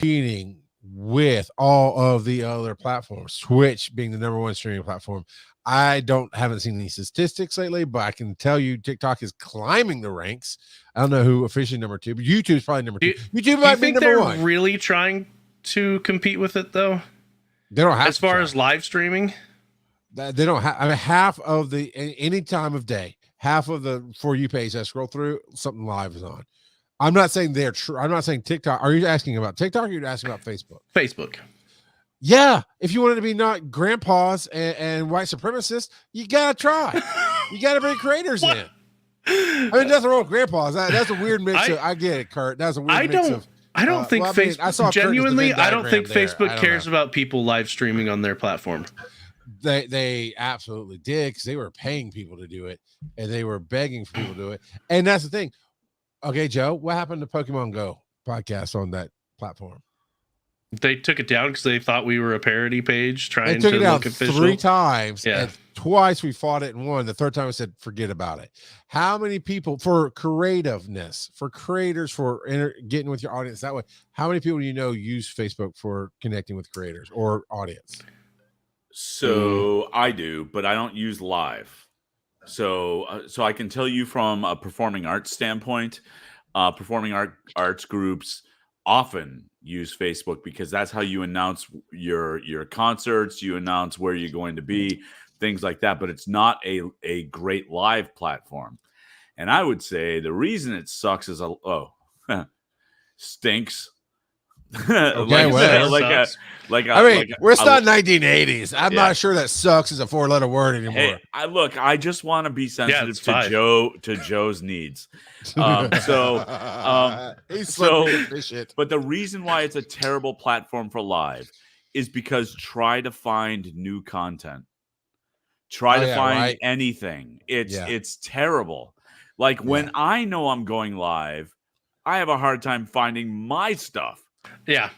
competing with all of the other platforms, Twitch being the number one streaming platform. I haven't seen any statistics lately, but I can tell you TikTok is climbing the ranks. I don't know who officially number two, but YouTube's probably number two. YouTube might be number one. Really trying to compete with it though? They don't have as far as live streaming. They don't have. I mean, half of the any time of day, half of the For You page I scroll through, something live is on. I'm not saying they're true. I'm not saying TikTok. Are you asking about TikTok or are you asking about Facebook? Facebook. Yeah. If you wanted to be not grandpas and white supremacists, you got to try. You got to bring creators in. I mean, nothing wrong with grandpas. That's a weird mix. I get it, Kurt. That's a weird mix of. I don't think Facebook. Genuinely, I don't think Facebook cares about people live streaming on their platform. They absolutely did, because they were paying people to do it and they were begging for people to do it. And that's the thing. Okay, Joe, what happened to Pokemon Go podcast on that platform? They took it down because they thought we were a parody page trying to look official. 3 times. Yeah. And twice we fought it and won. The third time I said, forget about it. How many people, for creativeness, for creators, for getting with your audience that way, how many people do you know use Facebook for connecting with creators or audience? So I do, but I don't use live. So I can tell you from a performing arts standpoint, performing arts groups often use Facebook because that's how you announce your concerts, you announce where you're going to be, things like that. But it's not a great live platform. And I would say the reason it sucks is stinks. Okay, we're still in 1980s. I'm not sure that sucks is a 4-letter word anymore. Hey, I just want to be sensitive to Joe's needs. He's but the reason why it's a terrible platform for live is because try to find new content. Try to find anything. It's terrible. Like when I know I'm going live, I have a hard time finding my stuff. Yeah.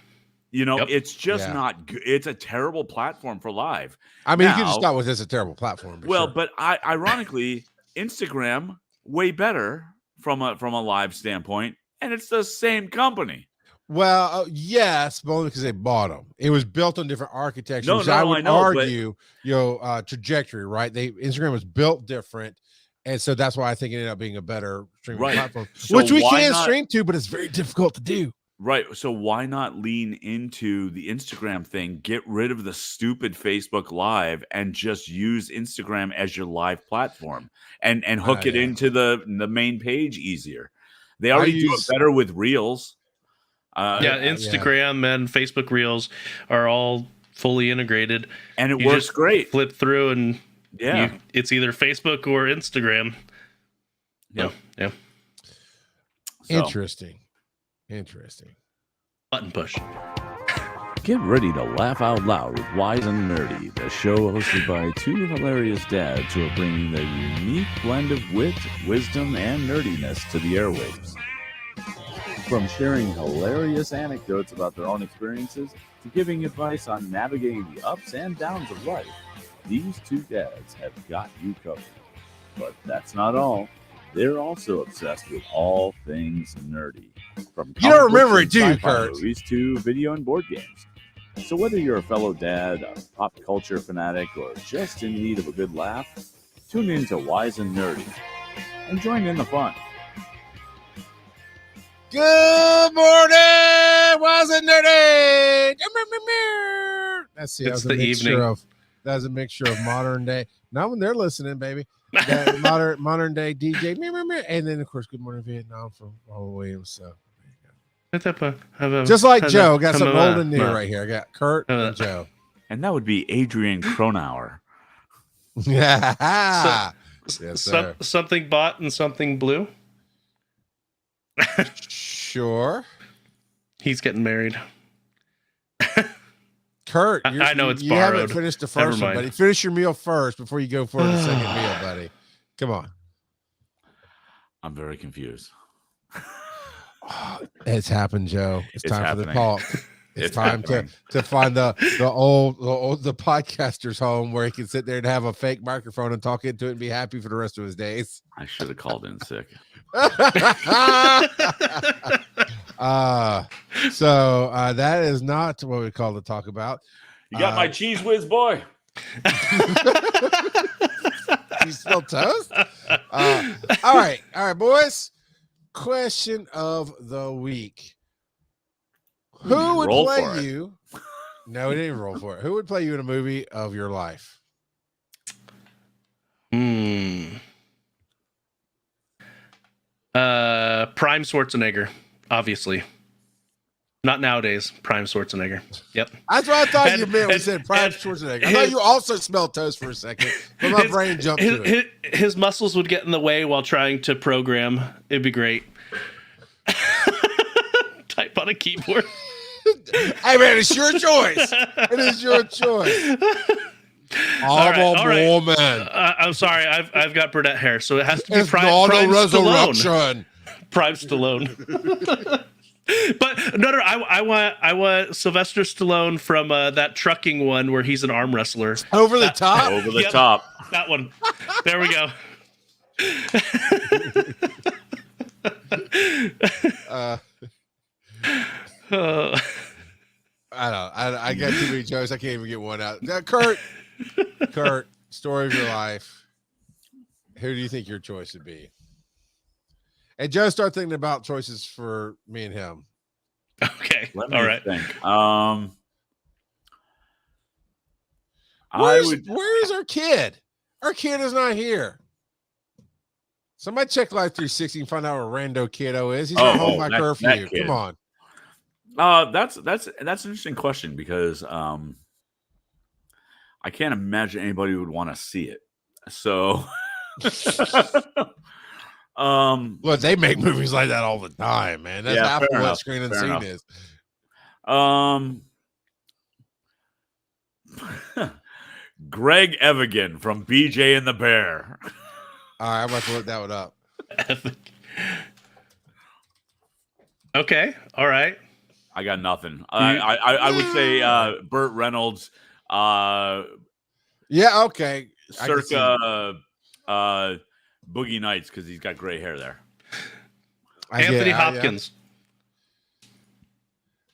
It's just not good. It's a terrible platform for live. I mean, you can just start with this a terrible platform. But ironically, Instagram way better from a live standpoint, and it's the same company. Well, yes, but only because they bought them. It was built on different architectures. I would argue, trajectory, right? Instagram was built different. And so that's why I think it ended up being a better streaming platform, which we can stream to, but it's very difficult to do. Right. So why not lean into the Instagram thing, get rid of the stupid Facebook Live and just use Instagram as your live platform and hook it into the main page easier. They already do it better with Reels. Instagram and Facebook Reels are all fully integrated. And it works great. Flip through and it's either Facebook or Instagram. Yeah. Interesting. Button push. Get ready to laugh out loud with Wise and Nerdy, the show hosted by 2 hilarious dads who are bringing their unique blend of wit, wisdom, and nerdiness to the airwaves. From sharing hilarious anecdotes about their own experiences to giving advice on navigating the ups and downs of life, these 2 dads have got you covered. But that's not all. They're also obsessed with all things nerdy. From you don't remember it, do you, Kurt? Movies to video and board games. So whether you're a fellow dad, a pop culture fanatic, or just in need of a good laugh, tune in to Wise and Nerdy and join in the fun. Good morning, Wise and Nerdy. That's the evening. That's a mixture of modern day. Not when they're listening, baby. modern day DJ, and then of course, Good Morning Vietnam from Robin Williams. So just like Joe, got something old and new right here. I got Kurt and Joe, and that would be Adrian Cronauer. Yeah, something bought and something blue. Sure, he's getting married. Kurt, I know it's you borrowed. Haven't finished the first one, buddy. Finish your meal first before you go for the second meal, buddy. Come on. I'm very confused. It's happened, Joe. It's time happening. for the talk. It's time to find the podcaster's home where he can sit there and have a fake microphone and talk into it and be happy for the rest of his days. I should have called in sick. That is not what we call to talk about. You got my cheese whiz, boy. You smell toast? All right, boys. Question of the week. Who would play you? No, we didn't even roll for it. Who would play you in a movie of your life? Prime Schwarzenegger, obviously. Not nowadays. Prime Schwarzenegger. Yep. That's what I thought you meant when you said Prime Schwarzenegger. I thought you also smelled toast for a second, but my brain jumped to it. His muscles would get in the way while trying to program. It'd be great. Type on a keyboard. Hey man, it's your choice. It is your choice. All right. Woman. I'm sorry. I've got brunette hair, so it has to be it's Prime Stallone. Prime Stallone. But no, I want Sylvester Stallone from that trucking one where he's an arm wrestler. Over the top. That one. There we go. I got too many jokes. I can't even get one out. Kurt, story of your life. Who do you think your choice would be? And Joe, start thinking about choices for me and him. Okay. Let me all right. think. Where's our kid? Our kid is not here. Somebody check Life 360 and find out where Rando Kiddo is. He's not home by curfew. Come on. That's an interesting question because I can't imagine anybody would want to see it. So look, they make movies like that all the time, man. That's half of what Screen Unseen is. Greg Evigan from BJ and the Bear. All right, I'm about to look that one up. Okay, all right. I got nothing. I would say Burt Reynolds. Yeah, okay. Circa Boogie Nights because he's got gray hair there. Anthony Hopkins.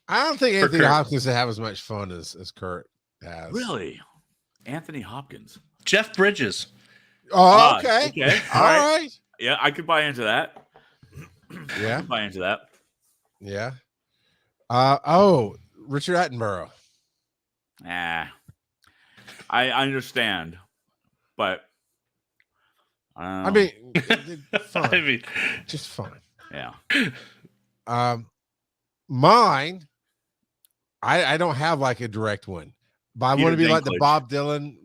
I don't think Anthony Hopkins would have as much fun as Kurt has. Really? Anthony Hopkins. Jeff Bridges. Oh, okay. All right. Yeah, I could buy into that. Yeah. I could buy into that. Yeah. Richard Attenborough. I understand, but I mean, fine. Just fine. Yeah. Mine. I don't have like a direct one, but I want to be like the Bob Dylan.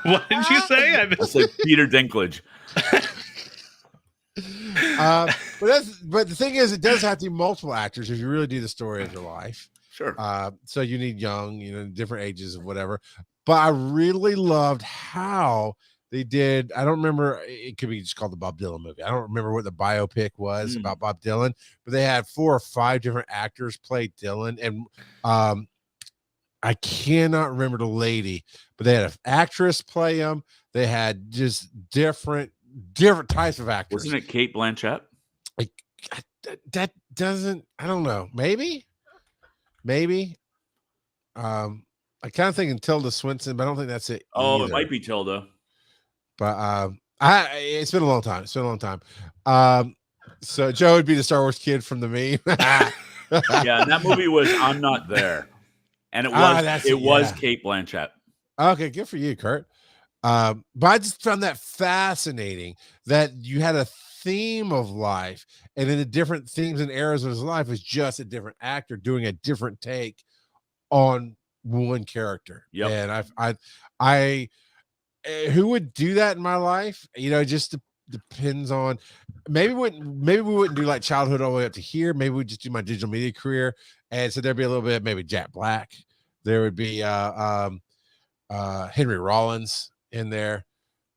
What did you say? I said Peter Dinklage. But the thing is, it does have to be multiple actors if you really do the story of your life. Sure. So you need young, different ages of whatever. But I really loved how they did. I don't remember. It could be just called the Bob Dylan movie. I don't remember what the biopic was about Bob Dylan, but they had 4 or 5 different actors play Dylan, and I cannot remember the lady, but they had an actress play him. They had just different types of actors. Wasn't it Cate Blanchett? That doesn't. I don't know. Maybe. I kind of think Tilda Swinton, but I don't think that's it. Oh, it might be Tilda. But it's been a long time. So Joe would be the Star Wars kid from the meme. Yeah, and that movie was I'm Not There. And it was Cate Blanchett. Okay, good for you, Kurt. But I just found that fascinating that you had a theme of life, and in the different themes and eras of his life is just a different actor doing a different take on one character. Yeah, and I who would do that in my life? Just depends on. Maybe we wouldn't do like childhood all the way up to here. Maybe we just do my digital media career, and so there'd be a little bit of maybe Jack Black. There would be Henry Rollins in there.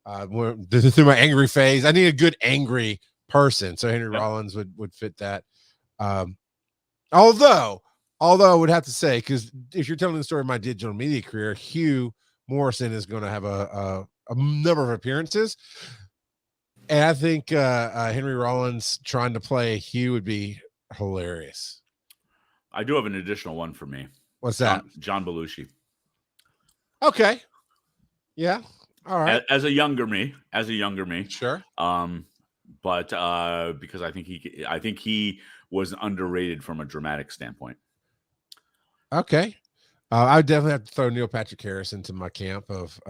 Through my angry phase, I need a good angry person, so Henry Rollins would fit that. Although I would have to say, because if you're telling the story of my digital media career, Hugh Morrison is going to have a number of appearances. And I think Henry Rollins trying to play Hugh would be hilarious. I do have an additional one for me. What's that? John Belushi. Okay. Yeah. All right. As a younger me. Sure. But because I think he was underrated from a dramatic standpoint. Okay. I would definitely have to throw Neil Patrick Harris into my camp of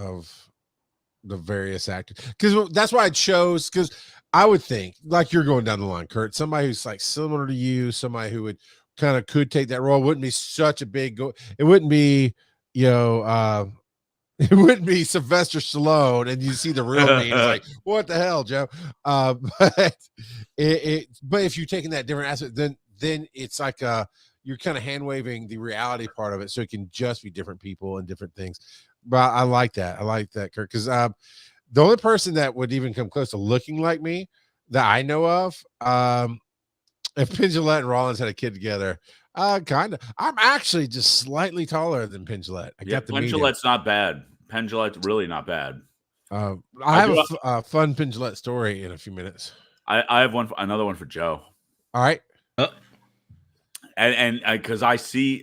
the various actors, because that's why I chose, because I would think, like you're going down the line, Kurt, somebody who's like similar to you, somebody who would kind of could take that role. Wouldn't be such a big go. It wouldn't be, it wouldn't be Sylvester Stallone, and you see the real me. It's like, what the hell, Joe? But but if you're taking that different aspect, then it's like you're kind of hand waving the reality part of it, so it can just be different people and different things. But I like that. I like that, Kurt, because the only person that would even come close to looking like me that I know of, if Penn Jillette and Rollins had a kid together, kind of. I'm actually just slightly taller than Penn Jillette. Penn Jillette's not bad. Penn Jillette's really not bad. I have a fun Penn Jillette story in a few minutes. I have another one for Joe. All right. And because I see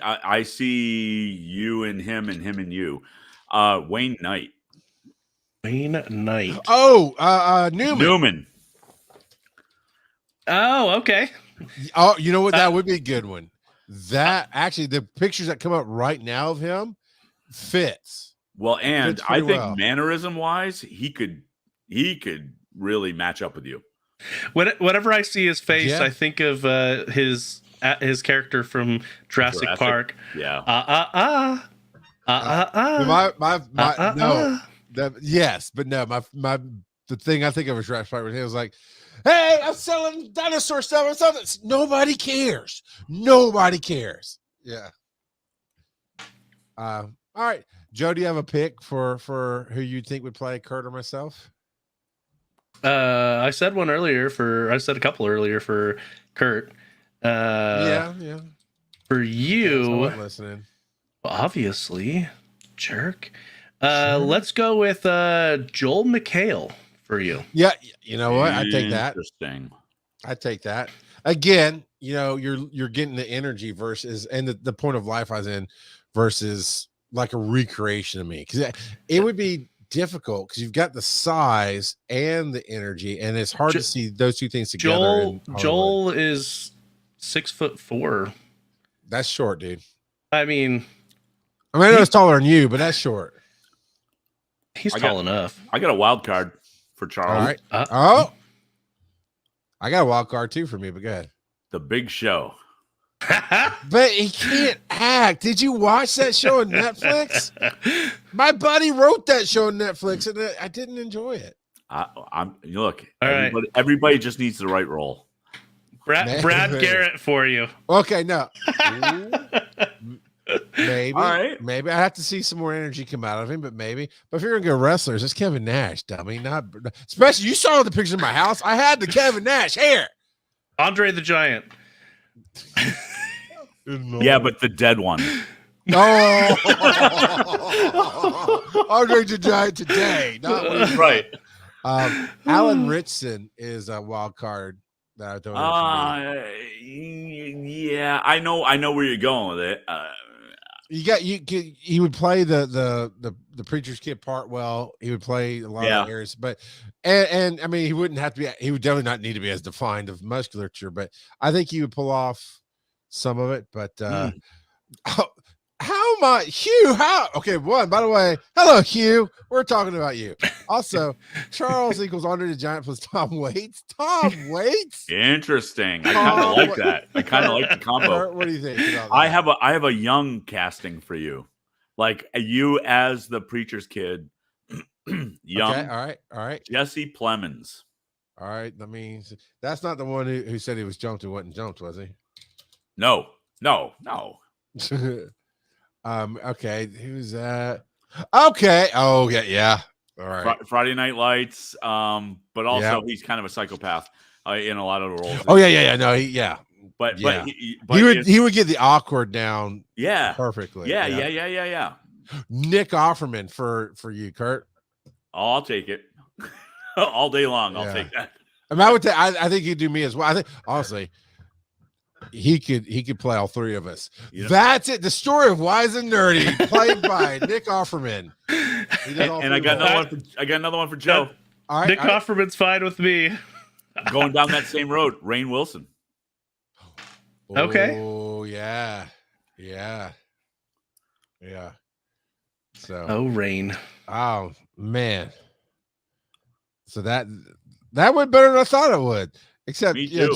you and him and you. Wayne Knight. Oh, Newman. Oh, okay. Oh, you know what? That would be a good one. That actually, the pictures that come up right now of him fits. Well, and I think mannerism wise, he could really match up with you. Whenever I see his face, I think of his character from Jurassic Park. Yeah. Yes, but no, the thing I think of is Jurassic Park. He was like, "Hey, I'm selling dinosaur stuff or something." Nobody cares. Yeah. All right, Joe, do you have a pick for who you think would play Kurt or myself? I said a couple earlier for Kurt. Yeah. For you, I'm listening. Obviously, jerk. Sure. Let's go with Joel McHale for you. Yeah, you know what? I take that. Interesting. I take that. Again, you're getting the energy versus and the point of life I was in versus like a recreation of me, because it would be difficult because you've got the size and the energy, and it's hard to see those two things together. Joel is 6'4". That's short, dude. I mean, I know it's taller than you, but that's short. He's tall enough. I got a wild card for Charles. All right. I got a wild card too for me, but go ahead. The Big Show. But he can't act. Did you watch that show on Netflix? My buddy wrote that show on Netflix, and I didn't enjoy it. Look. Everybody just needs the right role. Brad Garrett for you. Okay, no. Maybe. All right. Maybe I have to see some more energy come out of him, but maybe. But if you're gonna go wrestlers, it's Kevin Nash, dummy. Not especially you saw the pictures in my house. I had the Kevin Nash hair. Andre the Giant. Yeah, but the dead one. Oh, Andre the Giant today. Not right. Alan Ritchson is a wild card that I don't know. Yeah, I know where you're going with it. He would play the preacher's kid part well. He would play a lot of the areas, but and I mean he wouldn't have to be. He would definitely not need to be as defined of musculature, but I think he would pull off some of it. But how am I, Hugh? Okay, one. By the way, hello, Hugh. We're talking about you. Also, Charles equals Andre the Giant plus Tom Waits. Tom Waits. Interesting. I kind of like that. I kind of like the combo. What do you think about that? I have a young casting for you, like you as the preacher's kid. Young. Okay, all right. Jesse Plemons. All right. I mean, that's not the one who said he was jumped and wasn't jumped, was he? No. Okay, who's that? Okay. Oh yeah. All right. Friday Night Lights. But also he's kind of a psychopath in a lot of the roles. Oh yeah. No, But he would get the awkward down. Yeah. Perfectly. Yeah. Nick Offerman for you, Kurt. I'll take it. all day long. I'll Yeah. take that. I mean, I think he'd do me as well. I think honestly, he could play all three of us. You know? That's it. The story of Wise and Nerdy, played by Nick Offerman. And I got another one for Joe. All right, Nick Offerman's fine with me. Going down that same road, Rainn Wilson. Okay. Oh yeah. So. Oh, Rainn. Oh man. So that went better than I thought it would. Except Me too.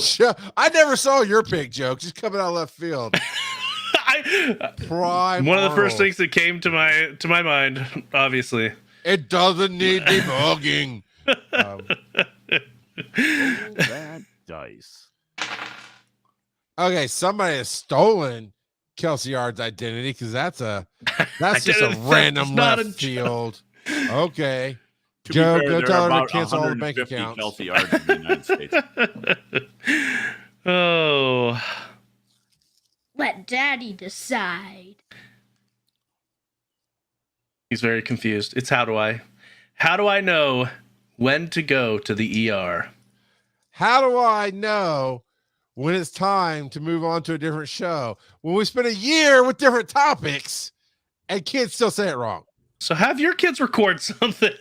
I never saw your pick, joke, just coming out of left field. Prime one of the Arnold. first things that came to my mind, obviously. It doesn't need debugging. That dice. Okay, somebody has stolen Kelsey Yard's identity because that's just a random left field. Okay. To Joe, be fair, go there tell are her to about cancel all the bank 150 accounts. Kelsey Yards in the United States. Oh. Let Daddy decide. He's very confused. It's how do I know when to go to the ER? How do I know when it's time to move on to a different show? When we spend a year with different topics and kids still say it wrong. So have your kids record something.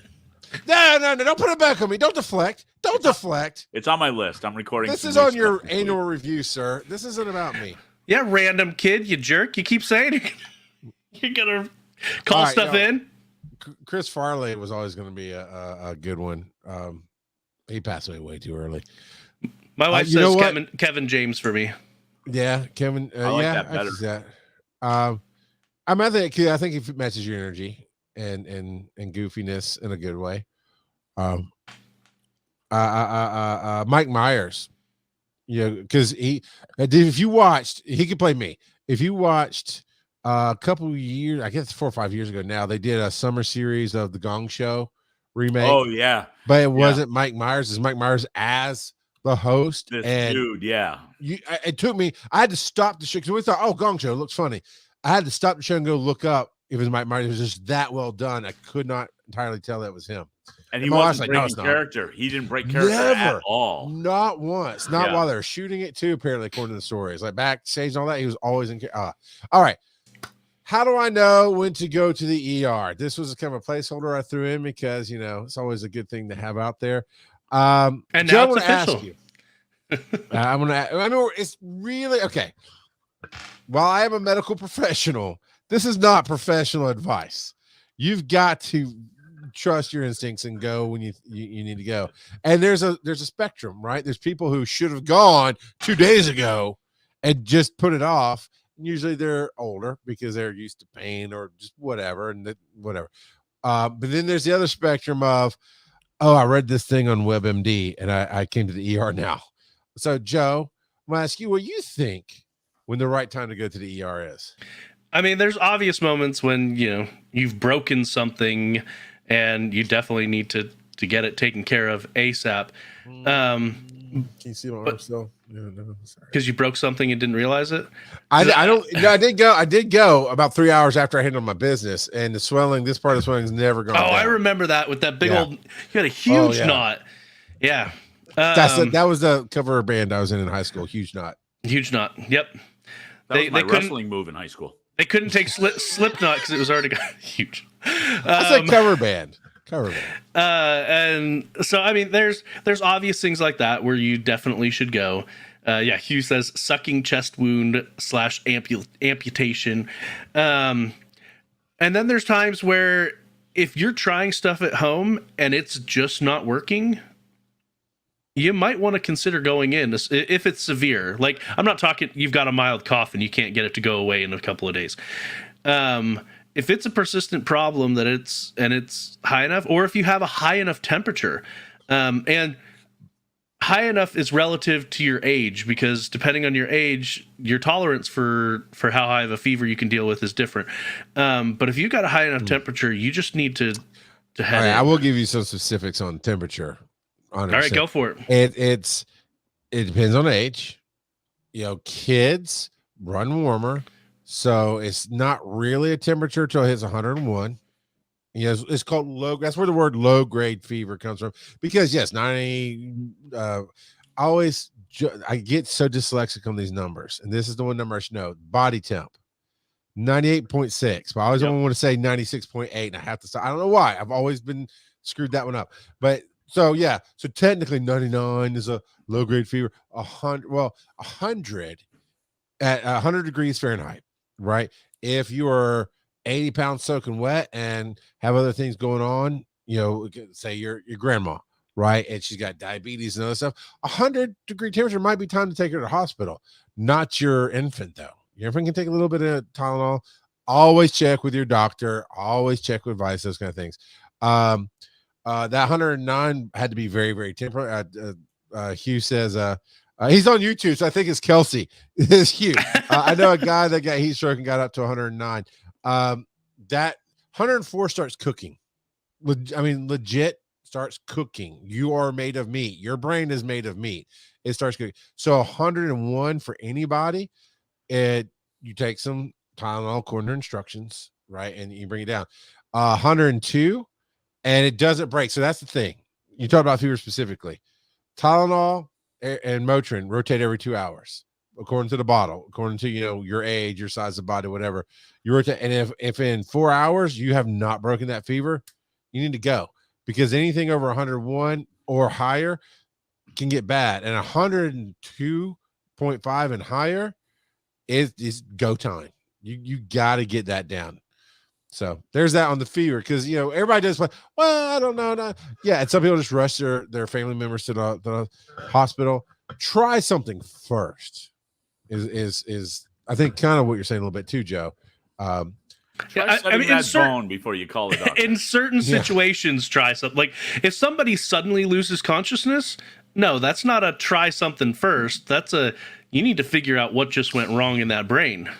No, don't put it back on me. Don't deflect. It's on my list. I'm recording. This some is new on your stuff this annual week. review, sir. This isn't about me. Yeah, random kid, you jerk. You keep saying it. You're gonna call All right, stuff in. Chris Farley was always going to be a good one. He passed away way too early. My wife you know says what? Kevin James for me. Yeah, Kevin. I like yeah, that better. I can see that. I think it matches your energy and goofiness in a good way. Mike Myers, because if you watched, he could play me. If you watched a couple of years, I guess 4 or 5 years ago now, they did a summer series of the Gong Show remake. Oh yeah, but it wasn't Mike Myers. It's Mike Myers as the host. this and dude. Yeah, it took me. I had to stop the show because we thought, oh, Gong Show looks funny. I had to stop the show and go look up if it was Mike Myers. It was just that well done. I could not entirely tell that was him. and he My wife's wasn't like, no, breaking it's not. character. He didn't break character Never. at all. Not once. Not Yeah. while they were shooting it too. Apparently, according to the stories, like backstage and all that, he was always in. All right. How do I know when to go to the ER? This was kind of a placeholder I threw in because it's always a good thing to have out there. And Joe, now it's I wanna official. ask you. I mean, it's really okay. While I am a medical professional, this is not professional advice. You've got to trust your instincts and go when you need to go. And there's a spectrum, right? There's people who should have gone 2 days ago and just put it off. Usually they're older because they're used to pain or just whatever whatever. But then there's the other spectrum of, oh, I read this thing on WebMD and I came to the ER now. So Joe, I'm gonna ask you what you think when the right time to go to the ER is. I mean, there's obvious moments when you've broken something, and you definitely need to get it taken care of ASAP. Can you see my arm still? No, sorry. Because you broke something and didn't realize it. I don't. No, I did go about 3 hours after I handled my business, and this part of the swelling is never gone. Oh, down. I remember that with that big Yeah. old. You had a huge yeah. knot. Yeah. That was the cover band I was in high school. Huge knot. Huge knot. Yep. That was my couldn't- wrestling move in high school. They couldn't take Slipknot because it was already huge. I said cover band. And so, I mean, there's obvious things like that where you definitely should go. Hugh says sucking chest wound / amputation. And then there's times where if you're trying stuff at home and it's just not working, you might want to consider going in if it's severe. Like, I'm not talking you've got a mild cough and you can't get it to go away in a couple of days. If it's a persistent problem that it's high enough, or if you have a high enough temperature, and high enough is relative to your age, because depending on your age, your tolerance for how high of a fever you can deal with is different. But if you've got a high enough temperature, you just need to head All right, in. I will give you some specifics on temperature. 100%. All right, go for it. It depends on age. Kids run warmer, so it's not really a temperature till it hits 101. You know, it's called low. That's where the word low grade fever comes from. Because yes, 90. I get so dyslexic on these numbers, and this is the one number I should know. Body temp, 98.6. But I always Yep. want to say 96.8, and I have to stop. I don't know why. I've always been screwed that one up. But so yeah, so technically 99 is a low grade fever. 100, well, 100 at 100 degrees Fahrenheit, right? If you are 80 pounds soaking wet and have other things going on, you know, say your grandma, right? And she's got diabetes and other stuff. 100-degree temperature might be time to take her to the hospital. Not your infant, though. Your infant can take a little bit of Tylenol. Always check with your doctor. Always check with advice, those kind of things. That 109 had to be very, very temperate. Hugh says, he's on YouTube, so I think it's Kelsey. It's Hugh. I know a guy that got heat stroke and got up to 109. That 104 starts cooking. Legit starts cooking. You are made of meat. Your brain is made of meat. It starts cooking. So 101 for anybody, you take some Tylenol according to instructions, right? And you bring it down. 102, and it doesn't break. So that's the thing. You talk about fever specifically. Tylenol and Motrin rotate every 2 hours, according to the bottle, according to, you know, your age, your size of body, whatever. You rotate, and if in 4 hours you have not broken that fever, you need to go, because anything over 101 or higher can get bad, and 102.5 and higher is go time. You got to get that down. So there's that on the fever, because, you know, everybody does like, well, I don't know. No. Yeah, and some people just rush their family members to the hospital. Try something first. Is I think kind of what you're saying a little bit too, Joe. Try setting that bone before you call it doctor. In certain situations, try something. Like if somebody suddenly loses consciousness, no, that's not a try something first. That's you need to figure out what just went wrong in that brain.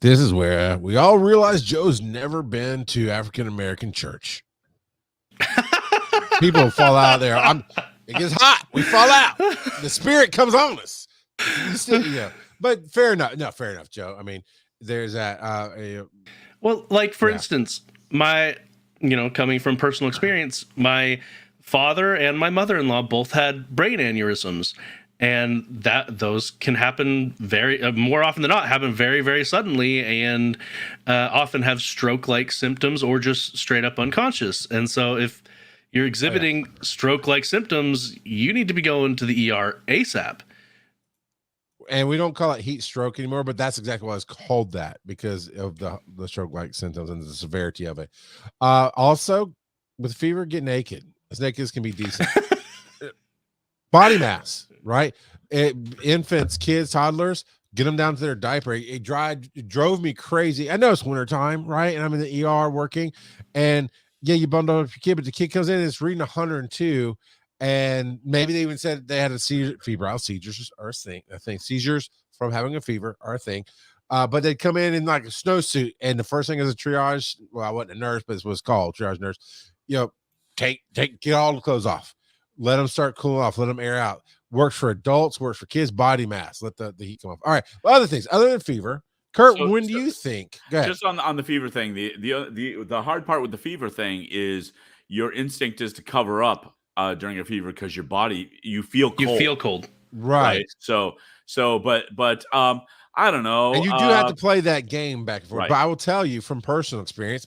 This is where we all realize Joe's never been to African American church. People fall out there. It gets hot. We fall out. The spirit comes on us. But fair enough. No, fair enough, Joe. I mean, there's that. Well, like for instance, coming from personal experience, my father and my mother-in-law both had brain aneurysms. And those can happen more often than not, happen very, very suddenly, and often have stroke-like symptoms or just straight up unconscious. And so if you're exhibiting stroke-like symptoms, you need to be going to the ER ASAP. And we don't call it heat stroke anymore, but that's exactly why it's called that, because of the stroke-like symptoms and the severity of it. Also, with fever, get naked. As naked as can be decent. Body mass, right? Infants, kids, toddlers, get them down to their diaper. It drove me crazy. I know it's wintertime, right? And I'm in the ER working, and yeah, you bundle up your kid, but the kid comes in and it's reading 102, and maybe they even said they had a seizure. Febrile seizures are a thing. I think seizures from having a fever are a thing. But they'd come in like a snowsuit, and the first thing is a triage. Well, I wasn't a nurse, but it was called triage nurse. You know, get all the clothes off. Let them start cooling off. Let them air out. Works for adults, works for kids. Body mass. Let the heat come off. All right. Well, other things other than fever, Kurt. Do you think? Go ahead. Just on the fever thing, the hard part with the fever thing is your instinct is to cover up during a fever because your body you feel cold. Right. So but I don't know. And you do have to play that game back and forth. Right. But I will tell you from personal experience,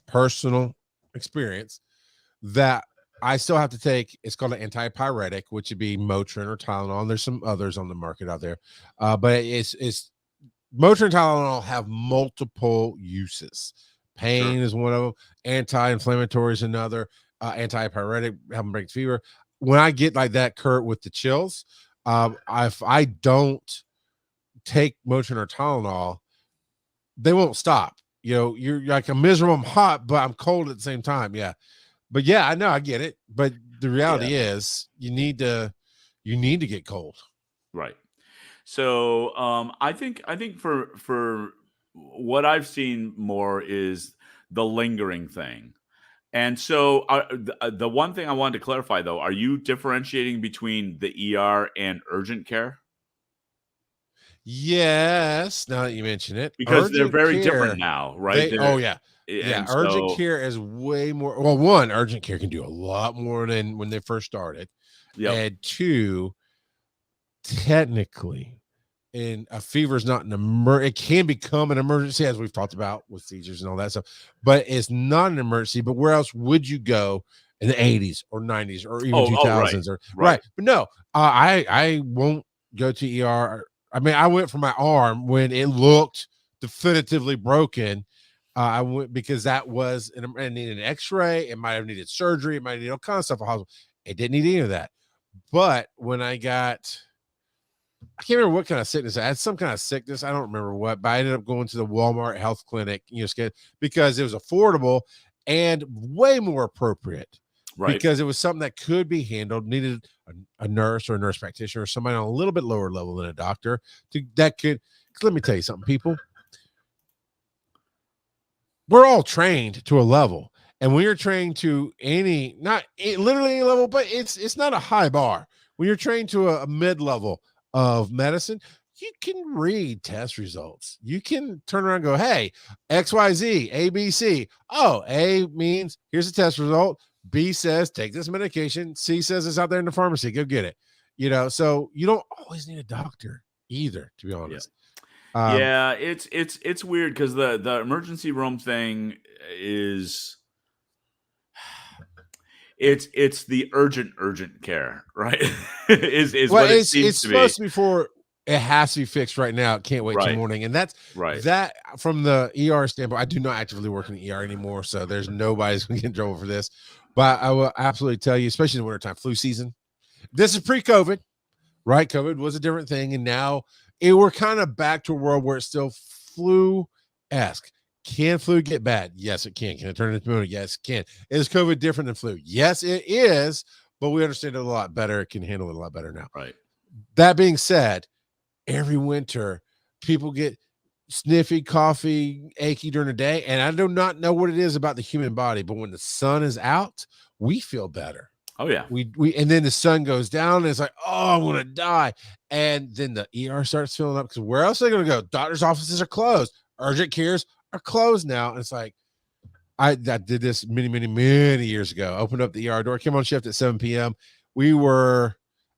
that I still have to take, it's called an antipyretic, which would be Motrin or Tylenol. And there's some others on the market out there. But it's Motrin and Tylenol have multiple uses. Pain is one of them. Anti-inflammatory is another. Antipyretic, helping break fever. When I get like that, Kurt, with the chills, if I don't take Motrin or Tylenol, they won't stop. You know, you're like a miserable, I'm hot, but I'm cold at the same time. Yeah. But yeah, I know, I get it. But the reality is you need to get cold. Right. So I think for what I've seen more is the lingering thing. And so the one thing I wanted to clarify, though, are you differentiating between the ER and urgent care? Yes, now that you mention it. Because they're Urgent very care, different now, right? Oh, yeah. Yeah, And urgent so, care is way more. Well, one, urgent care can do a lot more than when they first started, yep. and two, technically, and a fever is not an it can become an emergency, as we've talked about with seizures and all that stuff, but it's not an emergency. But where else would you go in the 80s or 90s or even Oh, right, 2000s or right. right? But no, I won't go to ER. I mean, I went for my arm when it looked definitively broken. I went because that was it needed an X-ray. It might have needed surgery. It might have needed all kinds of stuff. A hospital. It didn't need any of that. But when I can't remember what kind of sickness. I had some kind of sickness. I don't remember what, but I ended up going to the Walmart health clinic, because it was affordable and way more appropriate Right. because it was something that could be handled, needed a nurse or a nurse practitioner or somebody on a little bit lower level than a doctor that could. Let me tell you something, people. We're all trained to a level. And when you're trained to literally any level, but it's not a high bar. When you're trained to a mid-level of medicine, you can read test results. You can turn around and go, hey, XYZ, ABC. Oh, A means here's a test result. B says take this medication. C says it's out there in the pharmacy. Go get it. So you don't always need a doctor either, to be honest. Yeah, it's weird because the emergency room thing is it's the urgent care, right? is Well, what it it's seems to be. supposed to be for it has to be fixed right now. It can't wait till Right. morning. And that's Right. that from the ER standpoint. I do not actively work in the ER anymore, so there's nobody's gonna get in trouble for this. But I will absolutely tell you, especially in the wintertime, flu season. This is pre-COVID, right? COVID was a different thing, and now we're kind of back to a world where it's still flu-esque. Can flu get bad? Yes, it can. Can it turn into pneumonia? Yes, it can. Is COVID different than flu? Yes, it is, but we understand it a lot better. It can handle it a lot better now. Right. That being said, every winter people get sniffy, coughy, achy during the day, and I do not know what it is about the human body, but when the sun is out, we feel better. Oh yeah. And then the sun goes down and it's like, oh, I'm gonna die. And then the ER starts filling up because where else are they gonna go? Doctors' offices are closed, urgent cares are closed now. And it's like, I did this many years ago. Opened up the ER door, came on shift at 7 p.m.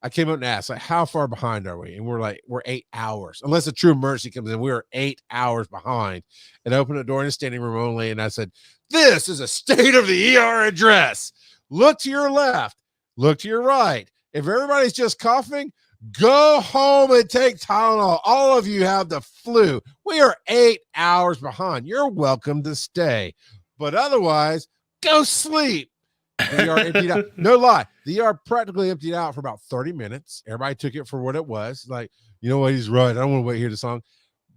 I came up and asked, like, how far behind are we? And we're like, we're 8 hours. Unless a true emergency comes in, we were 8 hours behind. And I opened the door in a standing room only. And I said, this is a state of the ER address. Look to your left, look to your right. If everybody's just coughing, go home and take Tylenol. All of you have the flu. We are 8 hours behind. You're welcome to stay. But otherwise, go sleep. The ER emptied out. No lie. The ER practically emptied out for about 30 minutes. Everybody took it for what it was. Like, you know what? He's right. I don't want to wait here this long.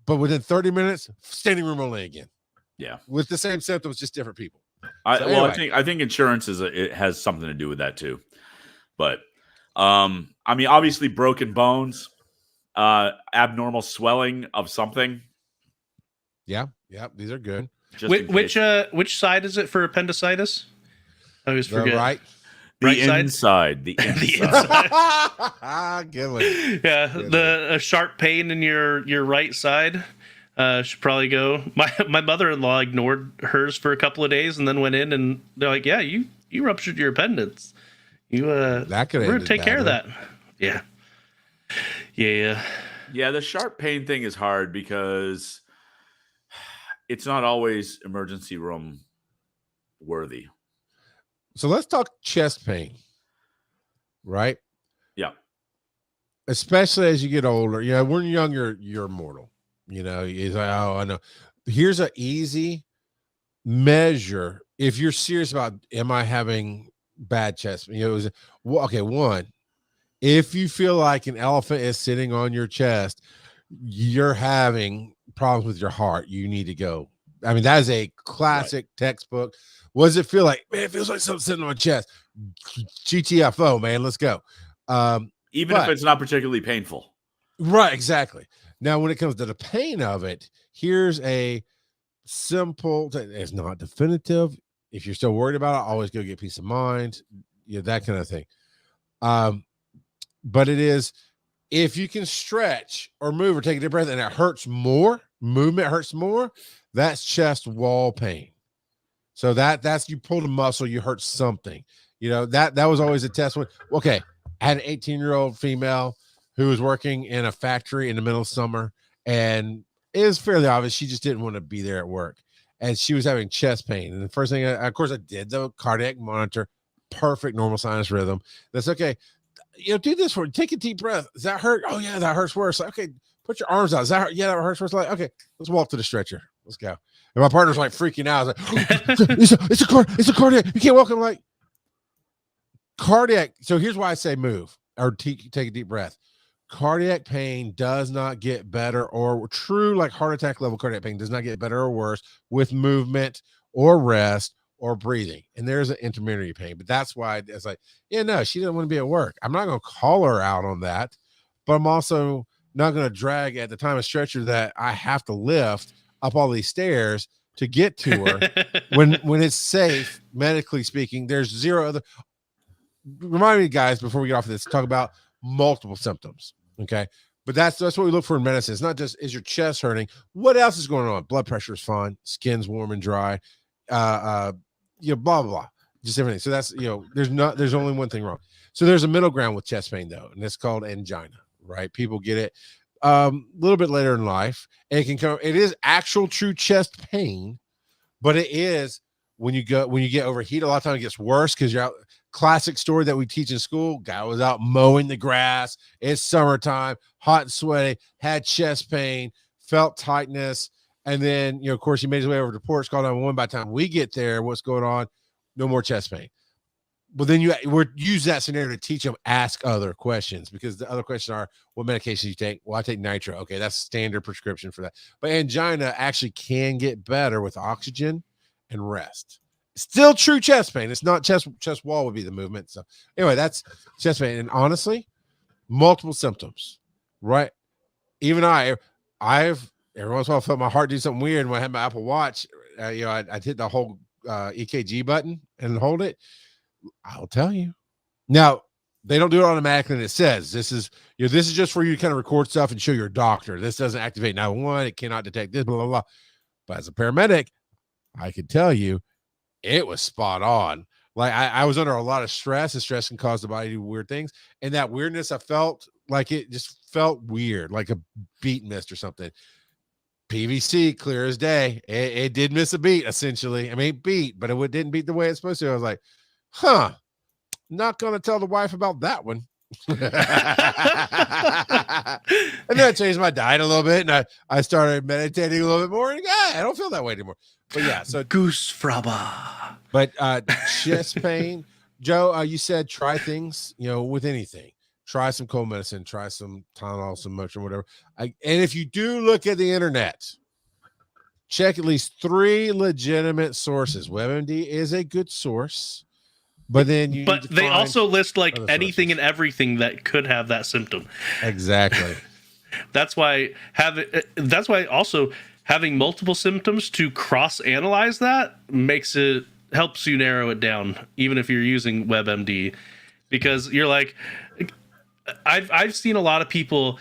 But within 30 minutes, standing room only again. Yeah. With the same symptoms, just different people. I think insurance it has something to do with that too. But I mean, obviously broken bones, abnormal swelling of something. Yeah, these are good. Which side is it for appendicitis? I always forget. Right. The Right inside. The inside. Good one. Yeah, Good a sharp pain in your right side. Should probably go. My mother-in-law ignored hers for a couple of days and then went in and they're like, yeah, you ruptured your appendix. We're gonna take care of that. Yeah. Yeah, the sharp pain thing is hard because it's not always emergency room worthy. So let's talk chest pain, right? Yeah. Especially as you get older. You know, when you're younger, you're mortal. You know, it's like, oh, I know. Here's an easy measure if you're serious about, am I having bad chest? Okay, one, if you feel like an elephant is sitting on your chest, you're having problems with your heart. You need to go. I mean, that is a classic textbook. What does it feel like? Man, it feels like something sitting on my chest. GTFO, man. Let's go. Even if it's not particularly painful. Right, exactly. Now, when it comes to the pain of it, here's a simple, it's not definitive. If you're still worried about it, always go get peace of mind, that kind of thing. But it is, if you can stretch or move or take a deep breath and it hurts more, movement hurts more, that's chest wall pain. So that's you pulled a muscle, you hurt something. That was always a test. Okay, I had an 18-year-old female who was working in a factory in the middle of summer, and it was fairly obvious she just didn't want to be there at work, and she was having chest pain. And the first thing, of course, I did the cardiac monitor, perfect normal sinus rhythm. That's okay. Do this for take a deep breath. Does that hurt? Oh yeah, that hurts worse. Okay, put your arms out. Does that hurt? Yeah, that hurts worse. Like, okay, let's walk to the stretcher. Let's go. And my partner's like freaking out. I was like, it's a cardiac. You can't walk. I'm like, cardiac. So here's why I say move or take a deep breath. Cardiac pain does not get better, or true like heart attack level cardiac pain does not get better or worse with movement or rest or breathing. And there's an intermediary pain, but that's why it's like, yeah, no, she didn't want to be at work. I'm not going to call her out on that, but I'm also not going to drag at the time of stretcher that I have to lift up all these stairs to get to her when it's safe, medically speaking. There's zero other. Remind me, guys, before we get off of this, talk about multiple symptoms. Okay. But that's what we look for in medicine. It's not just, is your chest hurting? What else is going on? Blood pressure is fine. Skin's warm and dry. Blah, blah, blah. Just everything. So that's, there's only one thing wrong. So there's a middle ground with chest pain though. And it's called angina, right? People get it a little bit later in life. And it is actual true chest pain, but it is when you get overheated, a lot of times it gets worse because you're out. Classic story that we teach in school. Guy was out mowing the grass. It's summertime, hot and sweaty, had chest pain, felt tightness. And then, of course, he made his way over to the porch, called 911. By the time we get there, what's going on? No more chest pain. But then we use that scenario to teach them, ask other questions, because the other questions are, what medications you take? Well, I take nitro. Okay, that's standard prescription for that. But angina actually can get better with oxygen and rest. Still true chest pain. It's not chest wall would be the movement. So anyway, that's chest pain. And honestly, multiple symptoms, right? Even I've every once in a while felt my heart do something weird. When I had my Apple Watch, I'd hit the whole EKG button and hold it. I'll tell you. Now, they don't do it automatically, and it says this is just for you to kind of record stuff and show your doctor. This doesn't activate 911. It cannot detect this, blah, blah, blah. But as a paramedic, I could tell you it was spot on. Like I was under a lot of stress, and stress can cause the body to do weird things. And that weirdness, I felt like it just felt weird, like a beat missed or something. PVC, clear as day. It did miss a beat, essentially. I mean, beat, but it didn't beat the way it's supposed to. I was like, not going to tell the wife about that one. And then I changed my diet a little bit, and I started meditating a little bit more, and I don't feel that way anymore. But yeah, so goose fraba. But chest pain, Joe, you said try things, with anything. Try some cold medicine, try some Tylenol, some Motrin, whatever. And if you do look at the internet, check at least 3 legitimate sources. WebMD is a good source. But then they also list like anything sources and everything that could have that symptom. Exactly. That's why also having multiple symptoms to cross-analyze that helps you narrow it down, even if you're using WebMD, because you're like, I've seen a lot of people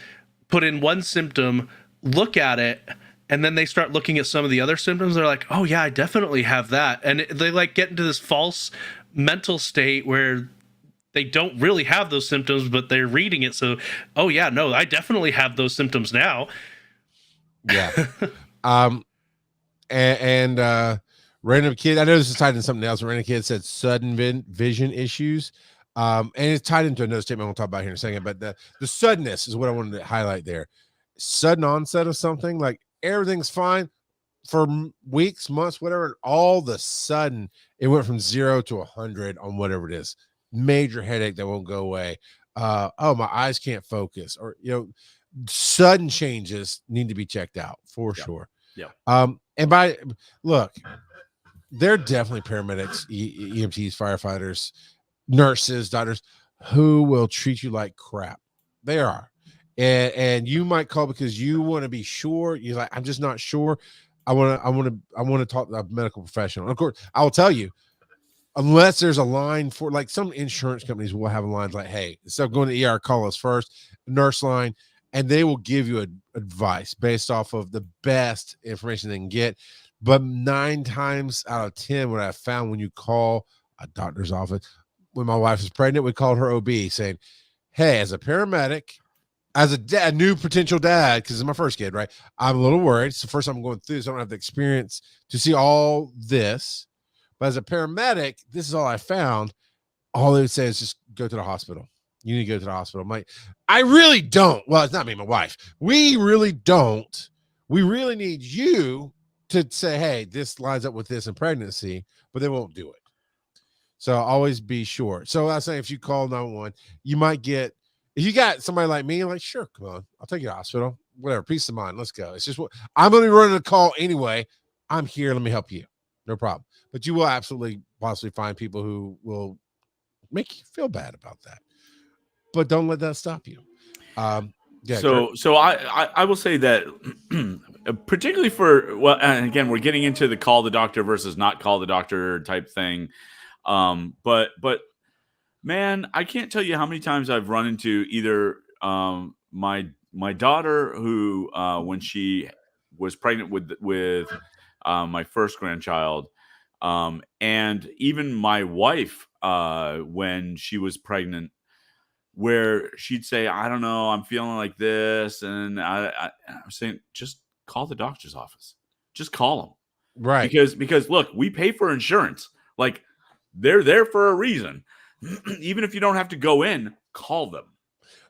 put in one symptom, look at it, and then they start looking at some of the other symptoms. They're like, oh yeah, I definitely have that. And they like get into this false mental state where they don't really have those symptoms, but they're reading it. So, oh yeah, no, I definitely have those symptoms now. Yeah. Random kid, I know this is tied into something else. Random kid said sudden vision issues. And it's tied into another statement we'll talk about here in a second, but the suddenness is what I wanted to highlight there. Sudden onset of something, like everything's fine for weeks, months, whatever, and all of a sudden it went from 0 to 100 on whatever it is. Major headache that won't go away. My eyes can't focus, or sudden changes need to be checked out for sure. Yeah. And look, they're definitely paramedics, EMTs, firefighters, nurses, doctors who will treat you like crap. They are. And you might call because you want to be sure. You're like, I'm just not sure. I want to talk to a medical professional. And of course, I'll tell you, unless there's a line for, like, some insurance companies will have a line like, hey, instead of going to ER, call us first, nurse line, and they will give you advice based off of the best information they can get. But 9 times out of 10, what I found when you call a doctor's office, when my wife was pregnant, we called her OB saying, hey, as a paramedic, as a new potential dad, because it's my first kid, right? I'm a little worried. It's the first time I'm going through this. I don't have the experience to see all this. But as a paramedic, this is all I found. All they would say is just go to the hospital. You need to go to the hospital. I'm like, I really don't. Well, it's not me, my wife. We really don't. We really need you to say, hey, this lines up with this in pregnancy, but they won't do it. So always be sure. So I was saying, if you call 911, you might get, if you got somebody like me, like, sure, come on, I'll take you to the hospital, whatever, peace of mind, let's go. It's just what I'm going to be running a call anyway. I'm here. Let me help you. No problem. But you will absolutely possibly find people who will make you feel bad about that. But don't let that stop you. Yeah, so I will say that particularly for, well, and again, we're getting into the call the doctor versus not call the doctor type thing. But man, I can't tell you how many times I've run into either my daughter who when she was pregnant with my first grandchild, and even my wife when she was pregnant, where she'd say, I don't know, I'm feeling like this. And I was saying, just call the doctor's office. Just call them. right. Because look, we pay for insurance. Like, they're there for a reason. Even if you don't have to go in, call them.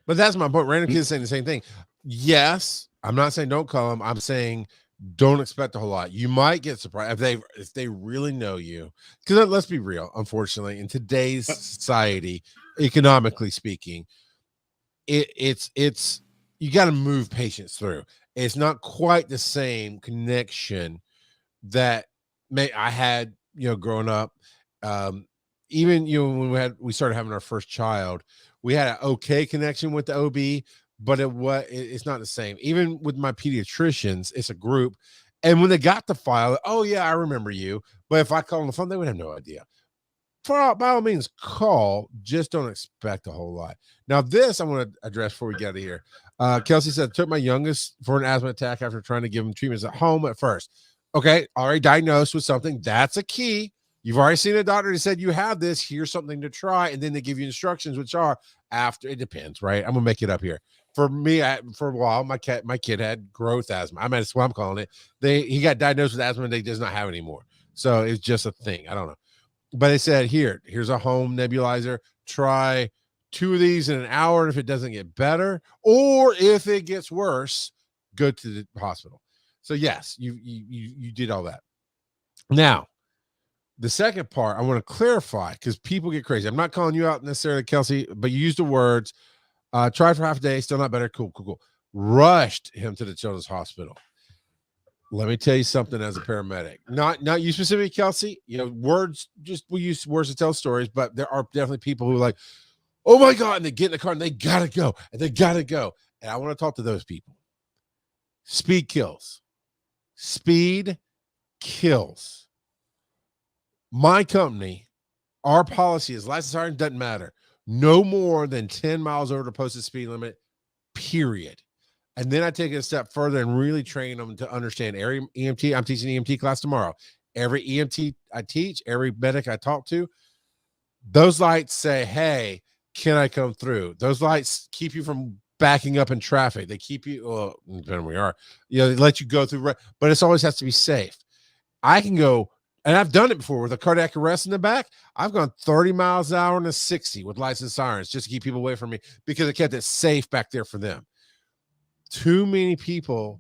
But that's my point. Random kids saying the same thing. Yes, I'm not saying don't call them. I'm saying don't expect a whole lot. You might get surprised if they really know you. Because let's be real, unfortunately, in today's society, economically speaking, it's you got to move patients through. It's not quite the same connection that I had, growing up. Even when we started having our first child, we had an okay connection with the OB, but it's not the same. Even with my pediatricians, it's a group, and when they got the file, oh yeah, I remember you. But if I call on the phone, they would have no idea. By all means, call. Just don't expect a whole lot. Now, this I want to address before we get out of here. Kelsey said, took my youngest for an asthma attack after trying to give him treatments at home at first. Okay, already diagnosed with something. That's a key. You've already seen a doctor who said you have this. Here's something to try, and then they give you instructions, which are after. It depends, right? I'm gonna make it up here. For me, for a while, my kid had growth asthma. That's what I'm calling it. He got diagnosed with asthma, and they does not have anymore. So it's just a thing. I don't know. But they said, here's a home nebulizer. Try 2 of these in an hour. And if it doesn't get better, or if it gets worse, go to the hospital. So yes, you did all that. Now, the second part I want to clarify, because people get crazy. I'm not calling you out necessarily, Kelsey, but you used the words, tried for half a day, still not better. Cool. Rushed him to the children's hospital. Let me tell you something as a paramedic, not you specifically, Kelsey, words, we use words to tell stories, but there are definitely people who are like, oh my God, and they get in the car and they gotta go. And I want to talk to those people. Speed kills. My company, our policy is license sergeant, doesn't matter. No more than 10 miles over the posted speed limit, period. And then I take it a step further and really train them to understand every EMT. I'm teaching EMT class tomorrow. Every EMT I teach, every medic I talk to, those lights say, hey, can I come through? Those lights keep you from backing up in traffic. They keep you, depending on where we are, they let you go through, but it always has to be safe. I can go, and I've done it before with a cardiac arrest in the back. I've gone 30 miles an hour and a 60 with lights and sirens just to keep people away from me because it kept it safe back there for them. Too many people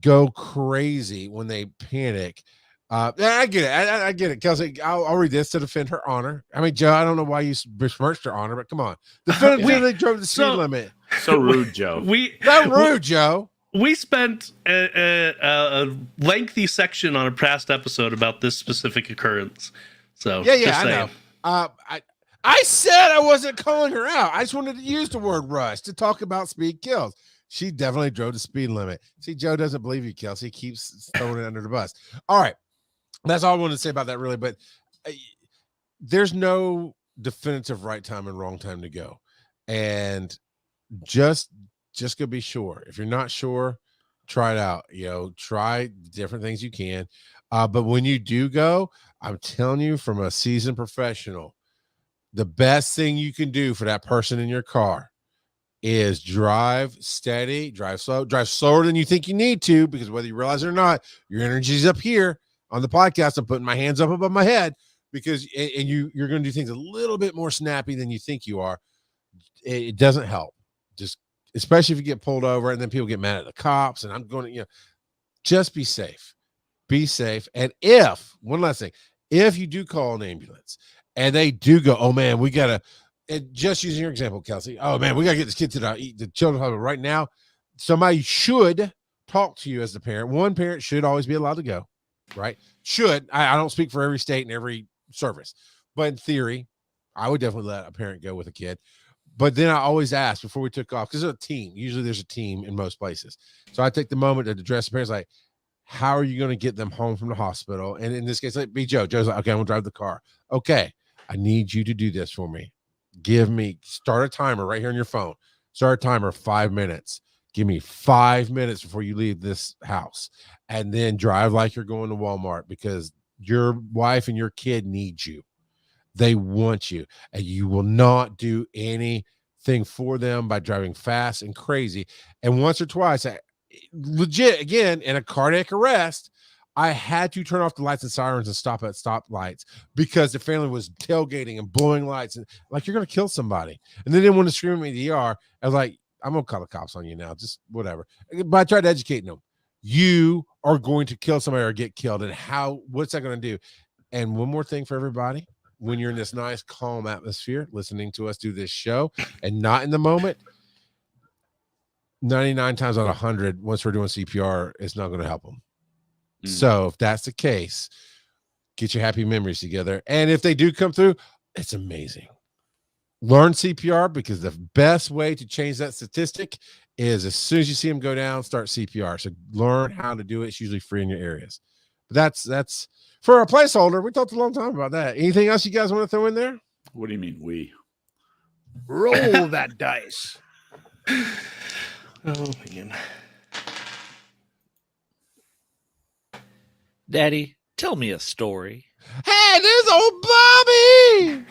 go crazy when they panic. I get it. I get it. Kelsey, I'll read this to defend her honor. I mean, Joe, I don't know why you besmirched her honor, but come on. Definitively drove the speed limit. So rude, Joe. Not rude, Joe. We spent a lengthy section on a past episode about this specific occurrence. So yeah, I know. I said I wasn't calling her out. I just wanted to use the word rush to talk about speed kills. She definitely drove the speed limit. See, Joe doesn't believe you, Kelsey. He keeps throwing it under the bus. All right. That's all I wanted to say about that, really. But there's no definitive right time and wrong time to go. And just go be sure. If you're not sure, try it out. Try different things you can. But when you do go, I'm telling you from a seasoned professional, the best thing you can do for that person in your car is drive steady, drive slow, drive slower than you think you need to, because whether you realize it or not, your energy's up here on the podcast. I'm putting my hands up above my head because you're going to do things a little bit more snappy than you think you are. It doesn't help. Just especially if you get pulled over and then people get mad at the cops. And I'm going to, just be safe. Be safe. And one last thing, if you do call an ambulance and they do go, oh man, we got to, and just using your example, Kelsey, oh man, we got to get this kid to the children's hospital right now. Somebody should talk to you as the parent. One parent should always be allowed to go, right? Should. I don't speak for every state and every service, but in theory, I would definitely let a parent go with a kid. But then I always ask before we took off, because there's a team. Usually there's a team in most places. So I take the moment to address the parents like, how are you going to get them home from the hospital? And in this case, like be Joe. Joe's like, okay, I'm going to drive the car. Okay, I need you to do this for me. Start a timer right here on your phone. Start a timer 5 minutes. Give me 5 minutes before you leave this house. And then drive like you're going to Walmart, because your wife and your kid need you. They want you, and you will not do anything for them by driving fast and crazy. And once or twice, legit, again, in a cardiac arrest, I had to turn off the lights and sirens and stop at stoplights because the family was tailgating and blowing lights and like, you're going to kill somebody. And they didn't want to scream at me in the ER. I was like, I'm going to call the cops on you now, just whatever. But I tried to educate them. You are going to kill somebody or get killed. And what's that going to do? And one more thing for everybody, when you're in this nice, calm atmosphere, listening to us do this show and not in the moment, 99 times out of 100, once we're doing CPR, it's not going to help them. So if that's the case, get your happy memories together. And if they do come through, it's amazing. Learn CPR, because the best way to change that statistic is as soon as you see them go down, start CPR. So learn how to do it. It's usually free in your areas. But that's for a placeholder. We talked a long time about that. Anything else you guys want to throw in there? What do you mean we? Roll that dice. Oh, man. Daddy, tell me a story. Hey, there's old Bobby.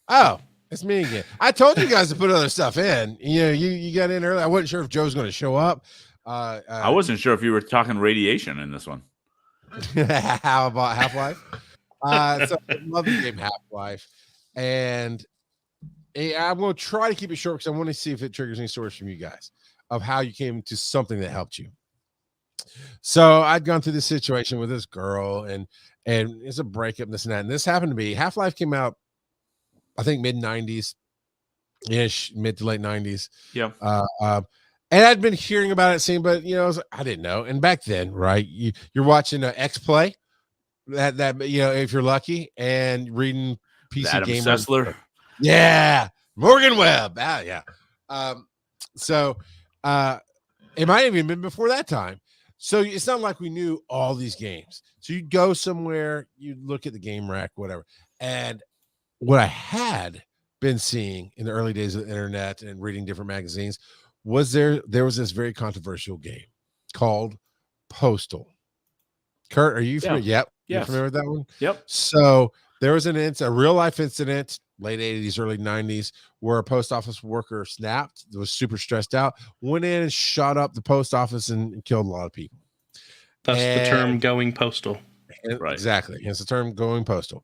Oh, it's me again. I told you guys to put other stuff in. You got in early. I wasn't sure if Joe's going to show up. I wasn't sure if you were talking radiation in this one. How about Half-Life? So I love the game Half-Life. And I'm going to try to keep it short because I want to see if it triggers any stories from you guys of how you came to something that helped you. So I'd gone through this situation with this girl, and it's a breakup, this and that. And this happened to be Half-Life came out, I think mid-90s ish, mid to late 90s. Yeah. And I'd been hearing about it, but I didn't know. And back then, right, you're watching X Play, that if you're lucky, and reading PC Adam Gamer. Sessler. Yeah, Morgan Webb. Yeah. So it might have even been before that time. So it's not like we knew all these games. So you'd go somewhere, you'd look at the game rack, whatever. And what I had been seeing in the early days of the internet and reading different magazines was there was this very controversial game called Postal. Kurt, are you familiar? Yep. Yes. You familiar with that one? Yep. So there was a real life incident, late 80s, early 90s, where a post office worker snapped, was super stressed out, went in and shot up the post office and killed a lot of people. That's the term going postal. Right. Exactly. Hence the term going postal.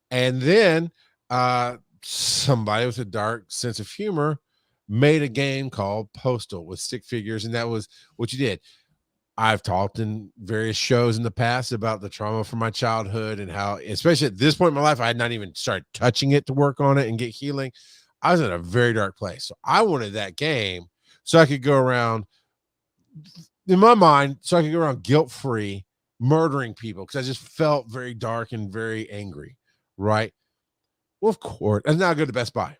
And then somebody with a dark sense of humor made a game called Postal with stick figures, and that was what you did. I've talked in various shows in the past about the trauma from my childhood and how, especially at this point in my life, I had not even started touching it to work on it and get healing. I was in a very dark place. So I wanted that game so I could go around, in my mind, guilt-free murdering people, because I just felt very dark and very angry, right? Well, of course, and now I go to Best Buy.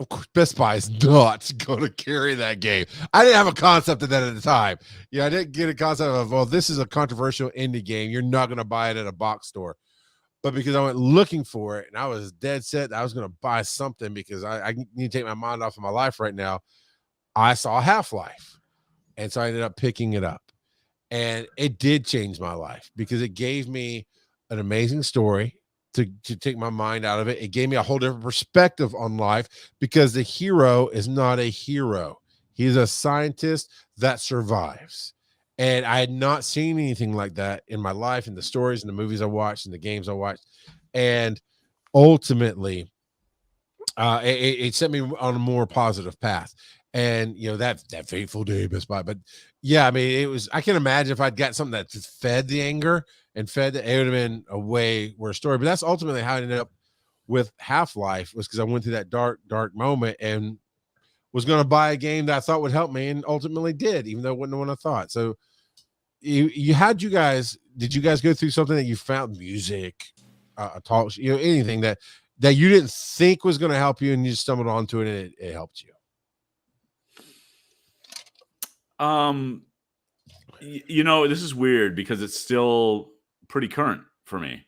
Of course, Best Buy is not going to carry that game. I didn't have a concept of that at the time. Yeah, I didn't get a concept of, well, this is a controversial indie game. You're not going to buy it at a box store. But because I went looking for it and I was dead set, I was going to buy something because I need to take my mind off of my life right now. I saw Half-Life. And so I ended up picking it up, and it did change my life because it gave me an amazing story to take my mind out of it. It gave me a whole different perspective on life because the hero is not a hero. He's a scientist that survives. And I had not seen anything like that in my life, in the stories and the movies I watched and the games I watched. And ultimately, it set me on a more positive path. And that fateful day, Best Buy. But yeah, I mean, it was. I can imagine if I'd got something that just fed the anger and fed it would have been a way worse story. But that's ultimately how I ended up with Half-Life, was because I went through that dark moment and was going to buy a game that I thought would help me, and ultimately did, even though it wasn't the one I thought. So, did you guys go through something that you found, music, talk, anything that you didn't think was going to help you, and you stumbled onto it and it helped you? This is weird because it's still pretty current for me.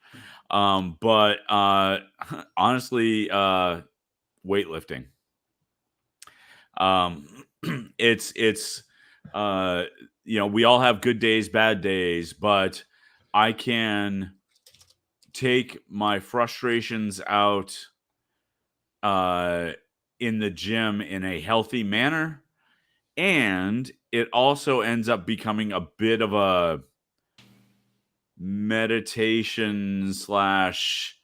But honestly, weightlifting. It's we all have good days, bad days, but I can take my frustrations out in the gym in a healthy manner. And it also ends up becoming a bit of a meditation slash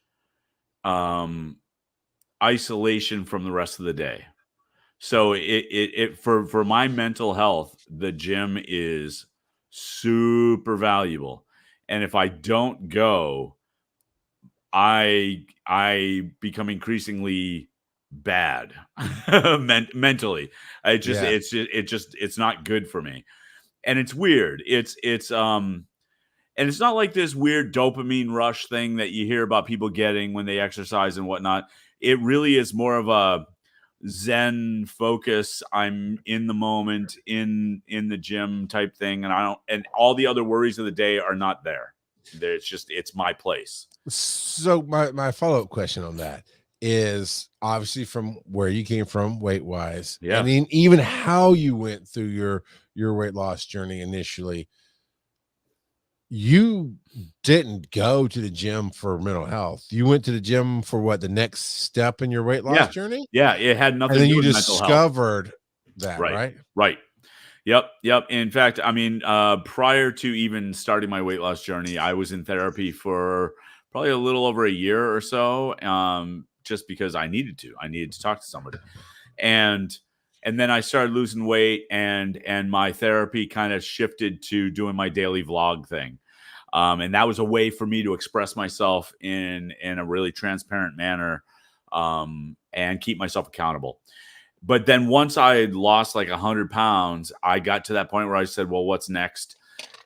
isolation from the rest of the day. So it for my mental health, the gym is super valuable. And if I don't go, I become increasingly bad mentally. It's not good for me. And it's weird. And it's not like this weird dopamine rush thing that you hear about people getting when they exercise and whatnot. It really is more of a Zen focus. I'm in the moment, in the gym type thing, and all the other worries of the day are not there. It's my place. So my follow-up question on that is, obviously, from where you came from weight wise, Yeah. and even how you went through your weight loss journey initially. You didn't go to the gym for mental health. You went to the gym for what, the next step in your weight loss journey? Yeah, it had nothing And then to do you with mental health. discovered that, right? Right. Yep. In fact, I mean, prior to even starting my weight loss journey, I was in therapy for probably a little over a year or so, just because I needed to talk to somebody. And then I started losing weight, and my therapy kind of shifted to doing my daily vlog thing. And that was a way for me to express myself in a really transparent manner, and keep myself accountable. But then once I had lost like 100 pounds, I got to that point where I said, well, what's next?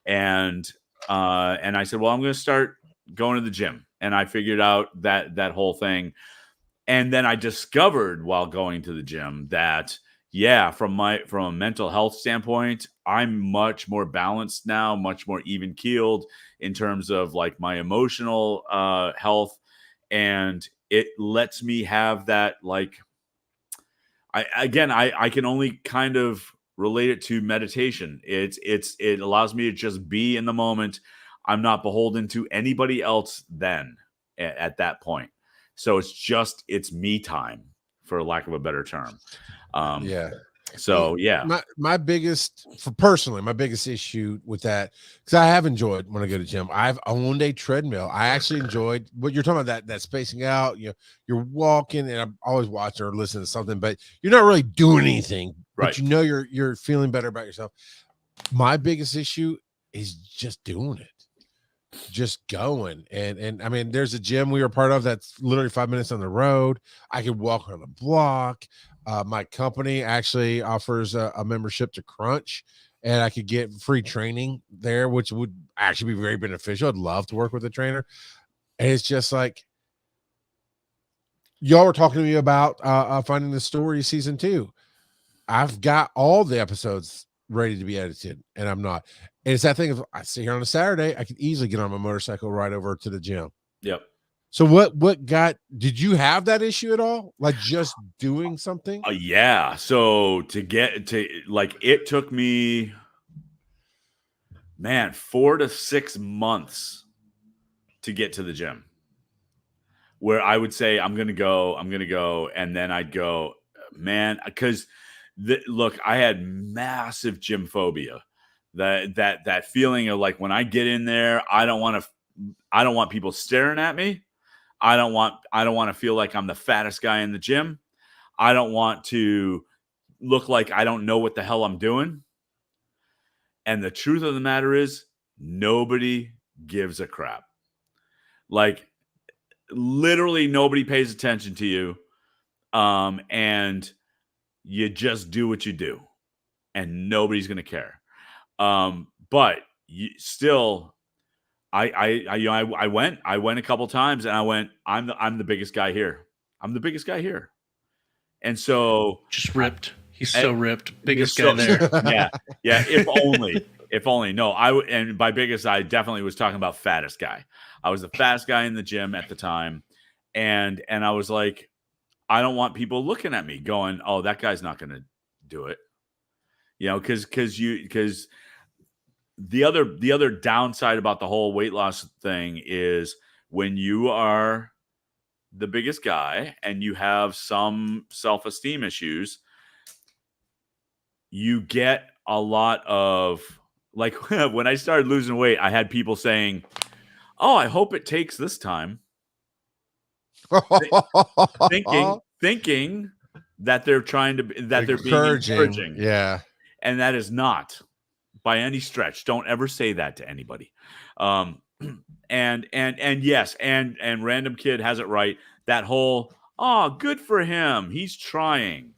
And I said, well, I'm going to start going to the gym. And I figured out that whole thing. And then I discovered while going to the gym that, from a mental health standpoint, I'm much more balanced now, much more even keeled in terms of like my emotional health. And it lets me have that, like, I can only kind of relate it to meditation. It allows me to just be in the moment. I'm not beholden to anybody else then at that point. So it's me time, for lack of a better term. So my biggest issue with that, because I have enjoyed when I go to gym, I've owned a treadmill. I actually enjoyed what you're talking about, that spacing out. You're walking, and I'm always watching or listening to something, but you're not really doing anything. Right. But you're feeling better about yourself. My biggest issue is just doing it. Just going. And I mean, there's a gym we were part of that's literally 5 minutes on the road. I could walk on the block. My company actually offers a membership to Crunch, and I could get free training there, which would actually be very beneficial. I'd love to work with a trainer. And it's just like, y'all were talking to me about Finding the Story season 2. I've got all the episodes ready to be edited, and I'm not. And it's that thing of, I sit here on a Saturday, I could easily get on my motorcycle right over to the gym. Yep. So did you have that issue at all? Like just doing something? Yeah. So to get to, like, it took me man, 4 to 6 months to get to the gym, where I would say, I'm going to go. And then I'd go, man, because look, I had massive gym phobia. That feeling of like, when I get in there, I don't want people staring at me. I don't want to feel like I'm the fattest guy in the gym. I don't want to look like I don't know what the hell I'm doing. And the truth of the matter is, nobody gives a crap. Like, literally nobody pays attention to you. And you just do what you do, and nobody's going to care. But still, I went a couple times, and I went, I'm the biggest guy here. I'm the biggest guy here. And so Just ripped. He's so ripped. Biggest guy so- there. yeah. If only. No, and by biggest, I definitely was talking about fattest guy. I was the fattest guy in the gym at the time, and I was like, I don't want people looking at me going, oh, that guy's not going to do it. Because the other downside about the whole weight loss thing is, when you are the biggest guy and you have some self-esteem issues, you get a lot of, like, when I started losing weight, I had people saying, oh, I hope it takes this time. Thinking that they're they're being encouraging. Yeah. And that is not by any stretch. Don't ever say that to anybody. And yes, and Random Kid has it right. That whole, oh, good for him, he's trying.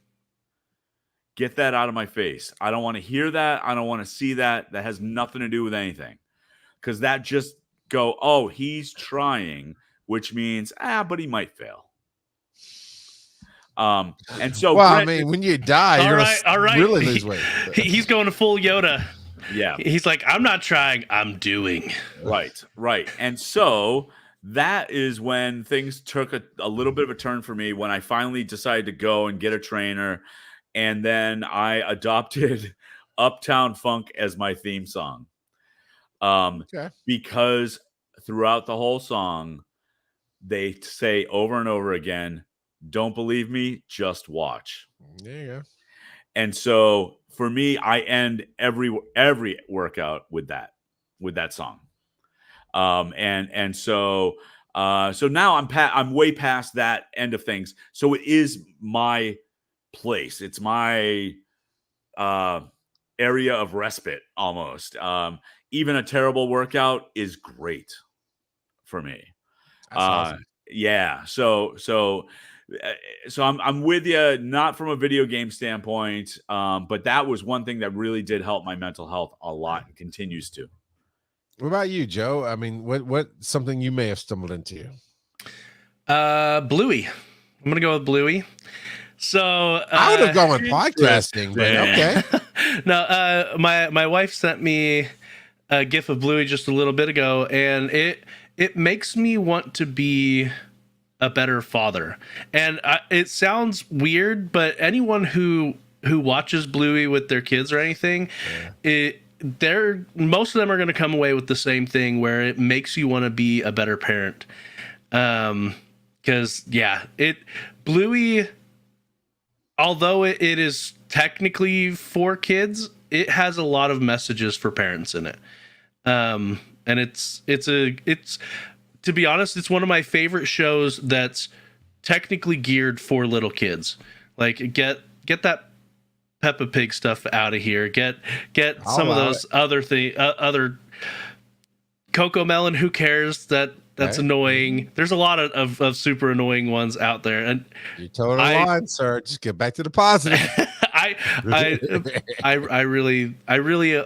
Get that out of my face. I don't want to hear that. I don't want to see that. That has nothing to do with anything. Because that just go, oh, he's trying, which means, but he might fail. And so, well, Brent, I mean, when you die, you're all right. really lose weight. He's going to full Yoda. Yeah. He's like, I'm not trying, I'm doing. Right. And so that is when things took a little bit of a turn for me, when I finally decided to go and get a trainer. And then I adopted Uptown Funk as my theme song. Because throughout the whole song, they say over and over again, don't believe me, just watch. There you go. And so for me, I end every workout with that song. So now I'm way past that end of things. So it is my place. It's my area of respite almost. Even a terrible workout is great for me. That's awesome. Yeah. So I'm with you, not from a video game standpoint, but that was one thing that really did help my mental health a lot and continues to. What about you, Joe? I mean, what something you may have stumbled into? Bluey. I'm gonna go with Bluey. So I would have gone with podcasting, but okay. No, my wife sent me a GIF of Bluey just a little bit ago, and it makes me want to be a better father. And it sounds weird, but anyone who watches Bluey with their kids or anything, most of them are going to come away with the same thing, where it makes you want to be a better parent. Because Bluey, although it is technically for kids, it has a lot of messages for parents in it. And it's to be honest, it's one of my favorite shows that's technically geared for little kids. Like, get that Peppa Pig stuff out of here. Get some of those other Coco Melon. Who cares? That's annoying. There's a lot of super annoying ones out there. And you told a line, sir. Just get back to the positive. I really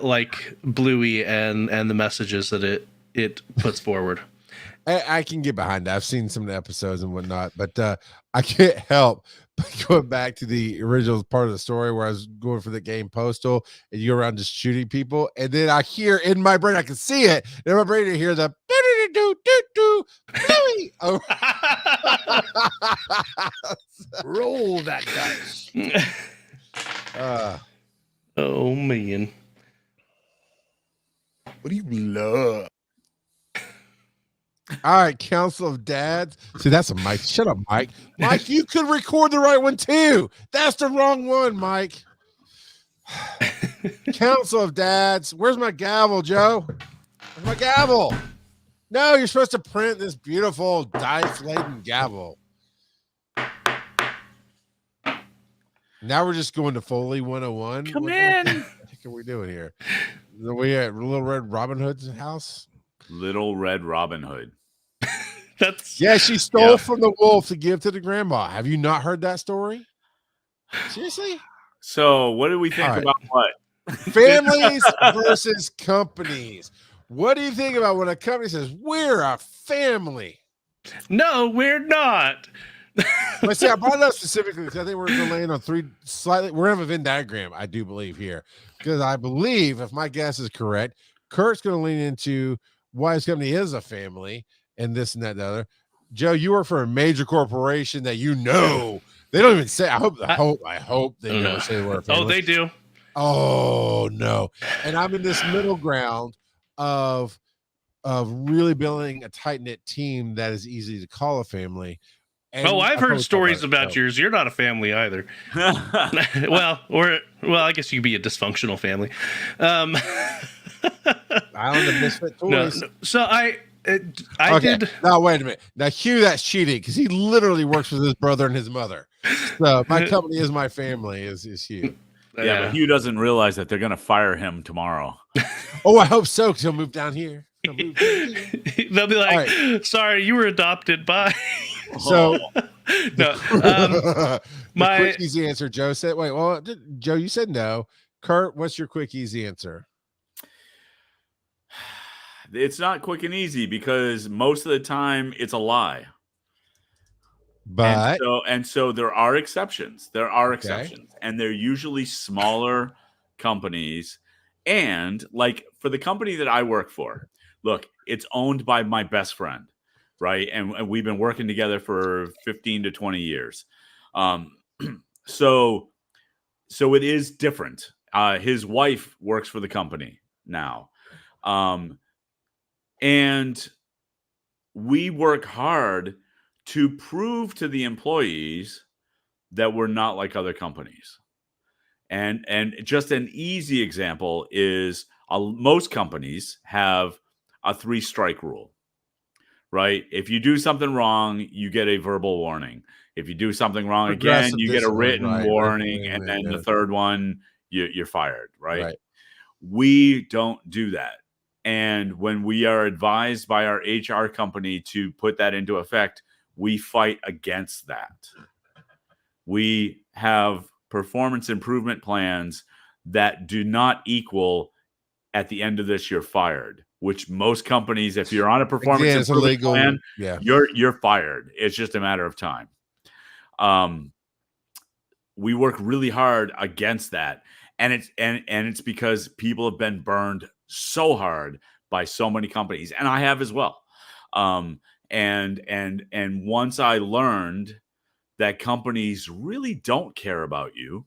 like Bluey and the messages that it puts forward. I can get behind that. I've seen some of the episodes and whatnot, but I can't help but going back to the original part of the story where I was going for the game Postal, and you go around just shooting people, and then I hear in my brain, I can see it in my brain, I hear the Bluey. Roll that dice. Oh man. What do you love? All right, Council of Dads. See, that's a Mike. Shut up, Mike. Mike, you could record the right one too. That's the wrong one, Mike. Council of Dads. Where's my gavel, Joe? Where's my gavel? No, you're supposed to print this beautiful dice-laden gavel. Now we're just going to Foley 101. Come What in. the heck are we doing here? Are we at Little Red Robin Hood's house? Little Red Robin Hood. That's Yeah, she stole from the wolf to give to the grandma. Have you not heard that story? Seriously? So, what do we think All right. about what? Families versus companies. What do you think about when a company says, we're a family? no, we're not. But see, I brought it up specifically because I think we're going to land on three slightly. We're going to have a Venn diagram, I do believe, here. Because I believe, if my guess is correct, Kurt's going to lean into why his company is a family and this and that and the other. Joe, you work for a major corporation that you know. They don't even say, I hope they never say the word family. Oh, they do. Oh, no. And I'm in this middle ground of really building a tight-knit team that is easy to call a family. And I've heard stories about you. yours. You're not a family either. well, I guess you could be a dysfunctional family. Island of Misfit Toys. No, so I Okay. did. No, wait a minute. Now, Hugh, that's cheating because he literally works with his brother and his mother. So my company is my family. Is Hugh? Yeah, but Hugh doesn't realize that they're going to fire him tomorrow. Oh, I hope so because he'll move down here. They'll be like, right. Sorry, you were adopted by. So no, my quick easy answer. Joe said, "Wait, well, Joe, you said no." Kurt, what's your quick easy answer? It's not quick and easy because most of the time it's a lie. But and so there are exceptions. There are exceptions, and they're usually smaller companies. And like for the company that I work for, look, it's owned by my best friend, right? And we've been working together for 15 to 20 years. So it is different. His wife works for the company now. And we work hard to prove to the employees that we're not like other companies. And just an easy example is most companies have a 3-strike rule, right? If you do something wrong, you get a verbal warning. If you do something wrong again, you get a written warning. And then the third one, you're fired, right? We don't do that. And when we are advised by our HR company to put that into effect, we fight against that. We have performance improvement plans that do not equal at the end of this, you're fired, which most companies, if you're on a performance improvement plan, you're fired. It's just a matter of time. We work really hard against that. And it's because people have been burned so hard by so many companies, and I have as well. And once I learned that companies really don't care about you,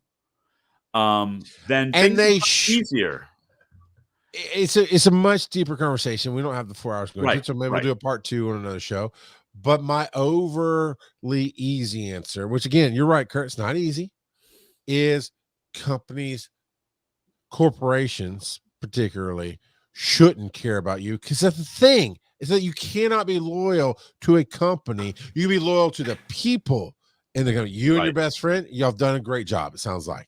then things are easier. It's a much deeper conversation. We don't have the 4 hours going to, so maybe we'll do a part 2 on another show. But my overly easy answer, which again, you're right, Kurt, it's not easy, is companies, corporations particularly, shouldn't care about you, because the thing is that you cannot be loyal to a company. You can be loyal to the people in the company. You and your best friend, y'all have done a great job, it sounds like.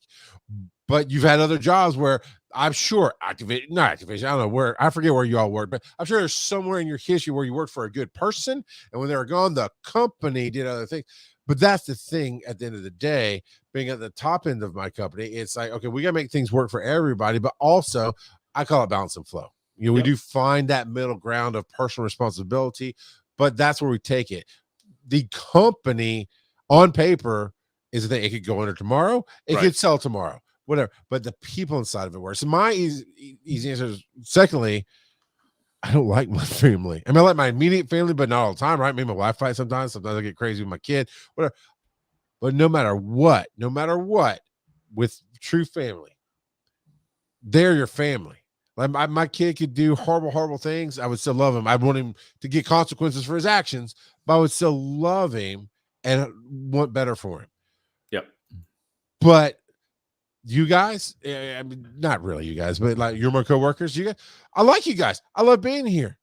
But you've had other jobs where I'm sure Activation, I don't know where, I forget where you all worked, but I'm sure there's somewhere in your history where you worked for a good person, and when they were gone, the company did other things. But that's the thing at the end of the day, being at the top end of my company, it's like, okay, we got to make things work for everybody, but also I call it balance and flow. You know, we do find that middle ground of personal responsibility, but that's where we take it. The company on paper is the thing. It could go under tomorrow. It could sell tomorrow, whatever. But the people inside of it work. So my easy answer is, secondly, I don't like my family. I mean, I like my immediate family, but not all the time, right? Maybe my wife fights sometimes. Sometimes I get crazy with my kid, whatever. But no matter what, with true family, they're your family. Like my kid could do horrible things. I would still love him. I want him to get consequences for his actions, but I would still love him and want better for him. Yep. But you guys, I mean, not really you guys, but like you're my coworkers. You guys, I like you guys. I love being here.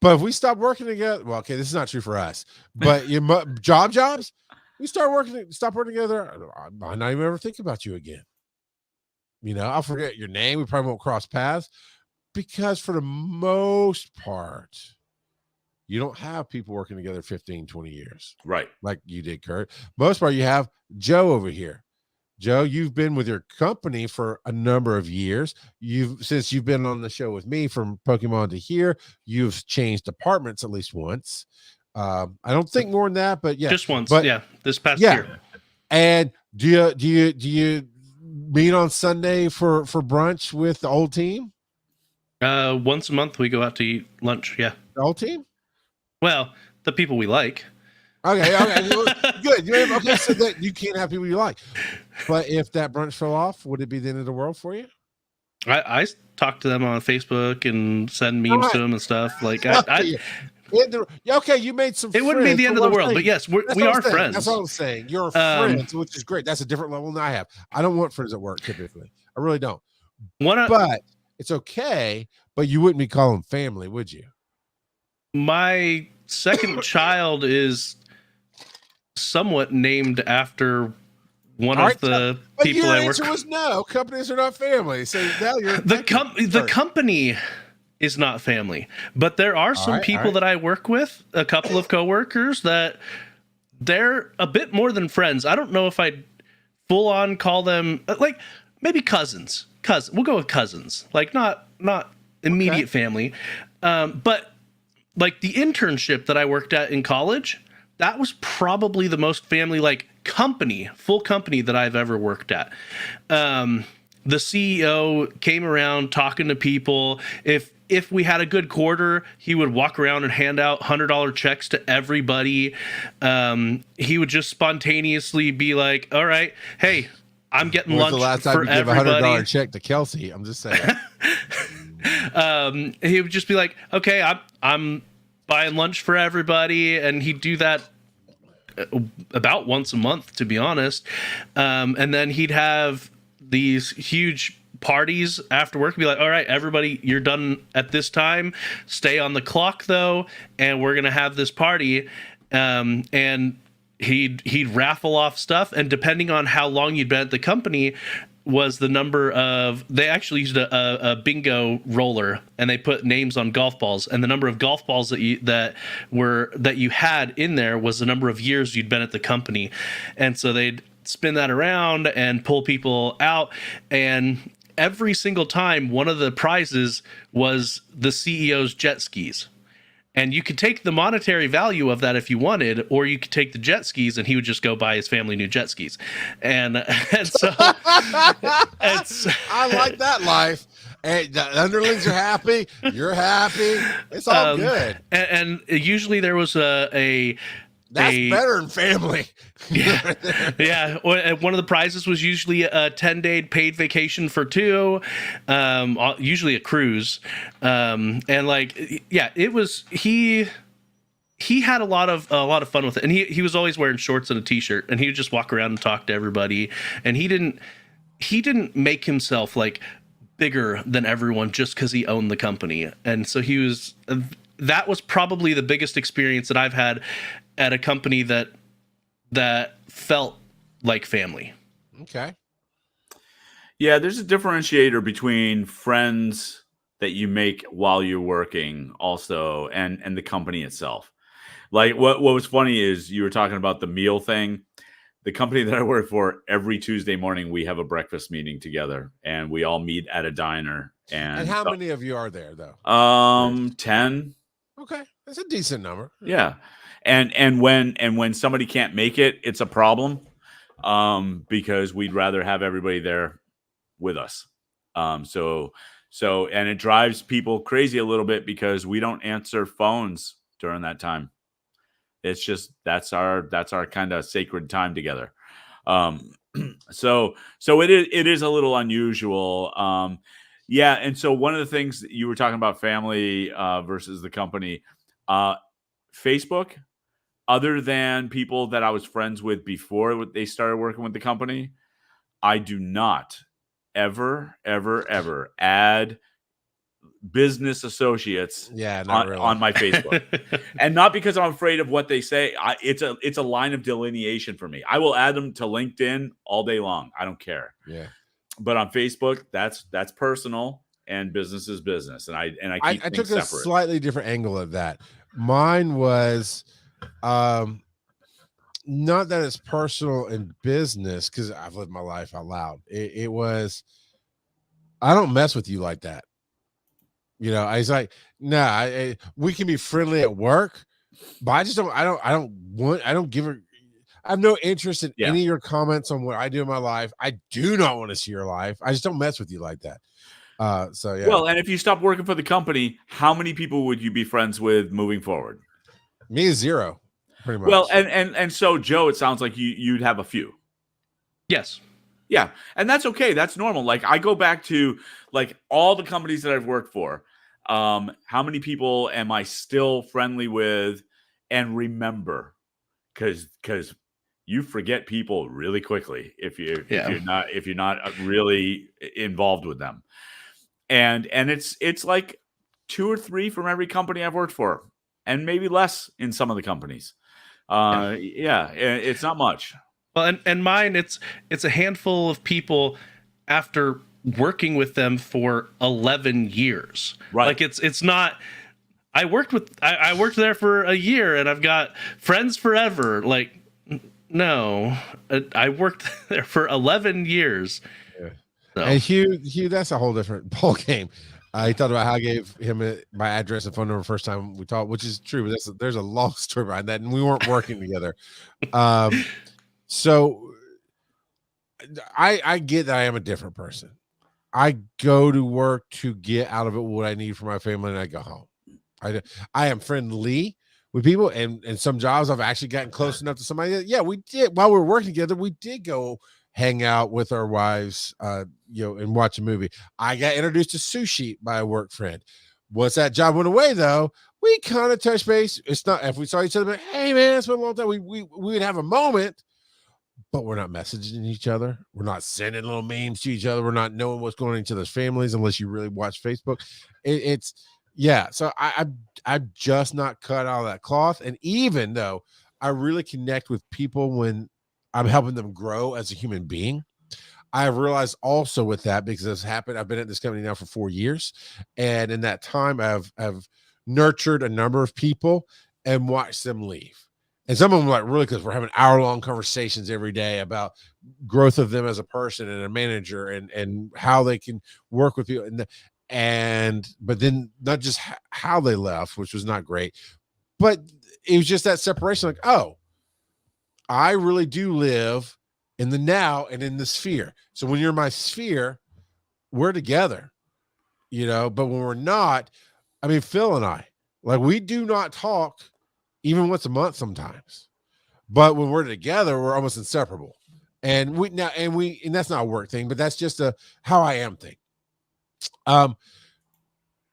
But if we stop working together, well, okay, this is not true for us. But your jobs, we stop working together. I might not even ever think about you again. You know, I'll forget your name. We probably won't cross paths because for the most part, you don't have people working together 15, 20 years. Right. Like you did, Kurt. Most part, you have Joe over here. Joe, you've been with your company for a number of years. Since you've been on the show with me from Pokemon to here, you've changed departments at least once. I don't think more than that, but yeah. Just once. But, yeah. This past year. And do you meet on Sunday for brunch with the old team? Once a month we go out to eat lunch. Yeah. The old team? Well, the people we like. Okay, good. Okay, so that you can't have people you like. But if that brunch fell off, would it be the end of the world for you? I talk to them on Facebook and send memes to them and stuff. Like okay, you made some. It wouldn't be the end of the world, but yes, we are friends. That's what I'm saying. You're friends, which is great. That's a different level than I have. I don't want friends at work typically. I really don't. But it's okay. But you wouldn't be calling family, would you? My second child is somewhat named after one of the people I work with. Your answer was no. Companies are not family. So now you're the company is not family, but there are some people that I work with, a couple of coworkers that they're a bit more than friends. I don't know if I'd full on call them like maybe cousins. We'll go with cousins. Like not immediate family, but like the internship that I worked at in college. That was probably the most family like full company that I've ever worked at. The CEO came around talking to people. If we had a good quarter, he would walk around and hand out $100 checks to everybody. He would just spontaneously be like, "All right, hey, I'm getting lunch the last time for you give everybody." $100 check to Kelsey. I'm just saying. He would just be like, "Okay, I'm buying lunch for everybody," and he'd do that about once a month, to be honest. And then he'd have these huge parties after work, be like, "All right, everybody, you're done at this time. Stay on the clock though, and we're gonna have this party." And he'd raffle off stuff, and depending on how long you'd been at the company was the number of, they actually used a bingo roller, and they put names on golf balls, and the number of golf balls that you had in there was the number of years you'd been at the company. And so they'd spin that around and pull people out, and every single time one of the prizes was the CEO's jet skis. And you could take the monetary value of that if you wanted, or you could take the jet skis and he would just go buy his family new jet skis. And so I like that life. Hey, the underlings are happy. You're happy. It's all good. And usually there was that's better than family. Yeah. One of the prizes was usually a 10-day paid vacation for two, usually a cruise. And like, yeah, it was, he had a lot of fun with it. And he was always wearing shorts and a t-shirt, and he would just walk around and talk to everybody. And he didn't make himself like bigger than everyone just because he owned the company. And so that was probably the biggest experience that I've had at a company that felt like family. Okay. Yeah, there's a differentiator between friends that you make while you're working also and the company itself. Like what was funny is you were talking about the meal thing. The company that I work for, every Tuesday morning we have a breakfast meeting together, and we all meet at a diner. And how many of you are there though? 10. Okay. That's a decent number. Yeah. And when somebody can't make it, it's a problem, because we'd rather have everybody there with us. So and it drives people crazy a little bit because we don't answer phones during that time. It's just that's our kind of sacred time together. So it is a little unusual. Yeah, and so one of the things that you were talking about family versus the company, Facebook, other than people that I was friends with before they started working with the company, I do not ever, ever, ever add business associates Yeah, not really. on my Facebook. And not because I'm afraid of what they say. It's a line of delineation for me. I will add them to LinkedIn all day long. I don't care. Yeah. But on Facebook, that's personal and business is business. And I keep I things took a separate. slightly different angle at that. Mine was not that it's personal and business, because I've lived my life out loud. It was, I don't mess with you like that. I was like, nah, we can be friendly at work, but I just don't, I don't give her, I have no interest in Yeah. any of your comments on what I do in my life. I do not want to see your life. I just don't mess with you like that. So yeah. Well, and if you stop working for the company, how many people would you be friends with moving forward? Me is zero, pretty much. Well, and so Joe, it sounds like you'd have a few. Yes. Yeah, and that's okay. That's normal. Like I go back to like all the companies that I've worked for. How many people am I still friendly with and remember? Because you forget people really quickly if you're not really involved with them. And it's like 2 or 3 from every company I've worked for, and maybe less in some of the companies. It's not much. Well, and mine, it's a handful of people after working with them for 11 years. Right. Like it's not. I worked there for a year, and I've got friends forever. Like, no, I worked there for 11 years. Yeah. So. And Hugh, that's a whole different ball game. He talked about how I gave him my address and phone number first time we talked, which is true, but there's a long story behind that, and we weren't working together. So I get that I am a different person. I go to work to get out of it what I need for my family, and I go home. I am friendly with people, and some jobs I've actually gotten close enough to somebody that, yeah, we did while we were working together, we did go hang out with our wives, and watch a movie. I got introduced to sushi by a work friend. Once that job went away, though, we kind of touched base. It's not if we saw each other, but hey man, it's been a long time. We would have a moment, but we're not messaging each other. We're not sending little memes to each other. We're not knowing what's going on in each other's families unless you really watch Facebook. So I'm just not cut out of that cloth. And even though I really connect with people when I'm helping them grow as a human being, I have realized also with that, because it's happened, I've been at this company now for 4 years. And in that time, I've nurtured a number of people and watched them leave. And some of them like really, because we're having hour-long conversations every day about growth of them as a person and a manager and how they can work with people. But then not just how they left, which was not great, but it was just that separation. Like, oh, I really do live in the now and in the sphere. So when you're in my sphere, we're together, but when we're not, I mean, Phil and I, like, we do not talk even once a month sometimes, but when we're together, we're almost inseparable. And that's not a work thing, but that's just a how I am thing.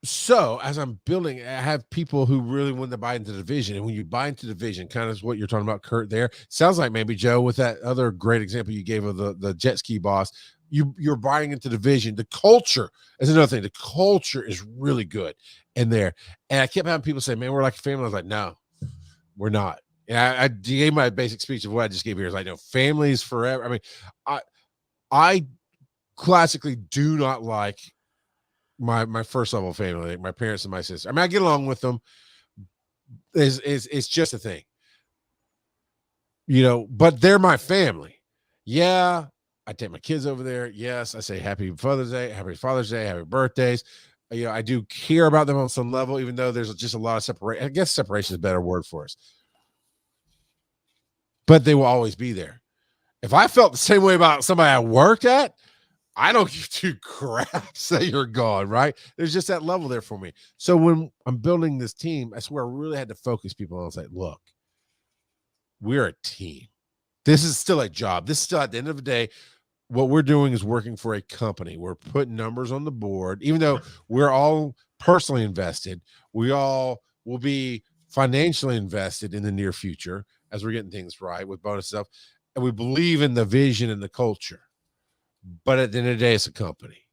So as I'm building, I have people who really want to buy into the vision. And when you buy into the vision, kind of what you're talking about, Kurt, there sounds like maybe Joe, with that other great example you gave of the jet ski boss, you're buying into the vision. The culture is another thing. The culture is really good in there. And I kept having people say, man, we're like a family. I was like, no, we're not. And I gave my basic speech of what I just gave here. Is like, no, families forever. I mean, I classically do not like my first level family, like my parents and my sister. I mean, I get along with them. It's just a thing, but they're my family. Yeah, I take my kids over there. Yes, I say happy Father's Day, happy birthdays. I do care about them on some level, even though there's just a lot of separation. I guess separation is a better word for us. But they will always be there. If I felt the same way about somebody I worked at, I don't give two craps that you're gone, right? There's just that level there for me. So when I'm building this team, that's where I really had to focus people on. I was like, look, we're a team. This is still a job. This is still, at the end of the day, what we're doing is working for a company. We're putting numbers on the board, even though we're all personally invested. We all will be financially invested in the near future as we're getting things right with bonus stuff. And we believe in the vision and the culture. But at the end of the day, it's a company.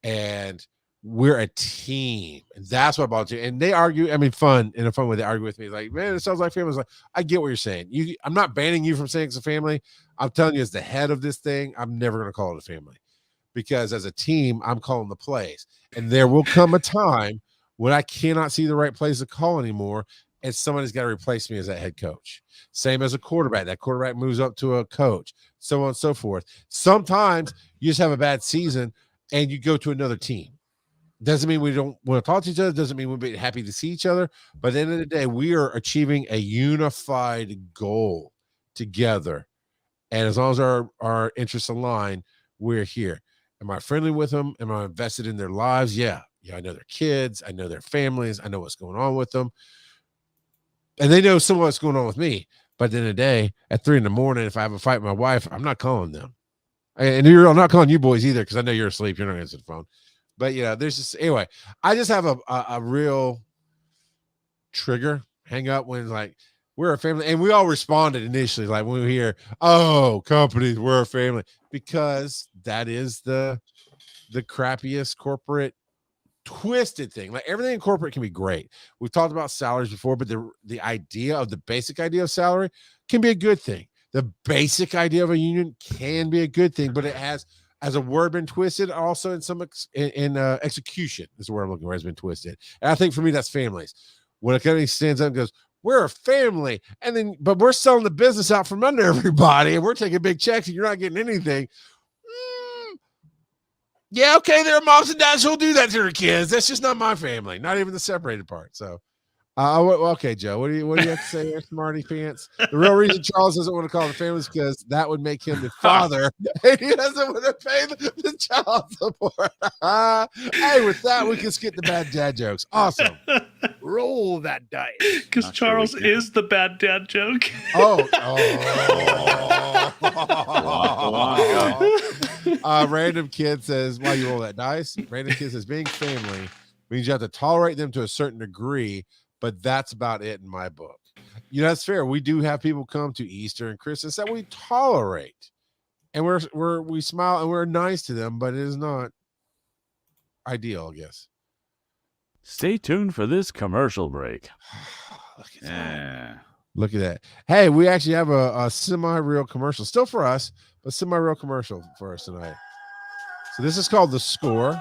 And we're a team. And that's what about you. And they argue, I mean, in a fun way, they argue with me. Like, man, it sounds like family. Like, I get what you're saying. I'm not banning you from saying it's a family. I'm telling you, as the head of this thing, I'm never going to call it a family. Because as a team, I'm calling the plays. And there will come a time when I cannot see the right plays to call anymore. And somebody's got to replace me as that head coach. Same as a quarterback. That quarterback moves up to a coach, so on and so forth. Sometimes you just have a bad season and you go to another team. Doesn't mean we don't want to talk to each other. Doesn't mean we'll be happy to see each other. But at the end of the day, we are achieving a unified goal together. And as long as our interests align, we're here. Am I friendly with them? Am I invested in their lives? Yeah. I know their kids. I know their families. I know what's going on with them. And they know some of what's going on with me. But at the end of the day, at 3 a.m, if I have a fight with my wife, I'm not calling them. And I'm not calling you boys either, because I know you're asleep. You're not answering the phone. But there's just, anyway, I just have a real trigger hang up when like we're a family, and we all responded initially, like when we hear, oh, companies, we're a family, because that is the crappiest corporate twisted thing. Like everything in corporate can be great. We've talked about salaries before, but the idea of the basic idea of salary can be a good thing. The basic idea of a union can be a good thing, but it has, as a word, been twisted. Also, in some execution is the word I'm looking for, has been twisted. And I think for me, that's families. When a company stands up and goes, "We're a family," but we're selling the business out from under everybody, and we're taking big checks, and you're not getting anything. Yeah, okay, there are moms and dads who'll do that to their kids. That's just not my family, not even the separated part. So, okay, Joe, what do you have to say there, smarty pants? The real reason Charles doesn't want to call the family is because that would make him the father, and he doesn't want to pay the child support. Hey, with that, we can skip the bad dad jokes. Awesome. Roll that dice. Because Charles is the bad dad joke. Random kid says, "Why you roll that dice?" Random kid says, "Being family means you have to tolerate them to a certain degree, but that's about it in my book." That's fair. We do have people come to Easter and Christmas that we tolerate, and we smile and we're nice to them, but it is not ideal, I guess. Stay tuned for this commercial break. Look at that. Hey, we actually have a semi-real commercial, still for us, but semi-real commercial for us tonight. So this is called The Score.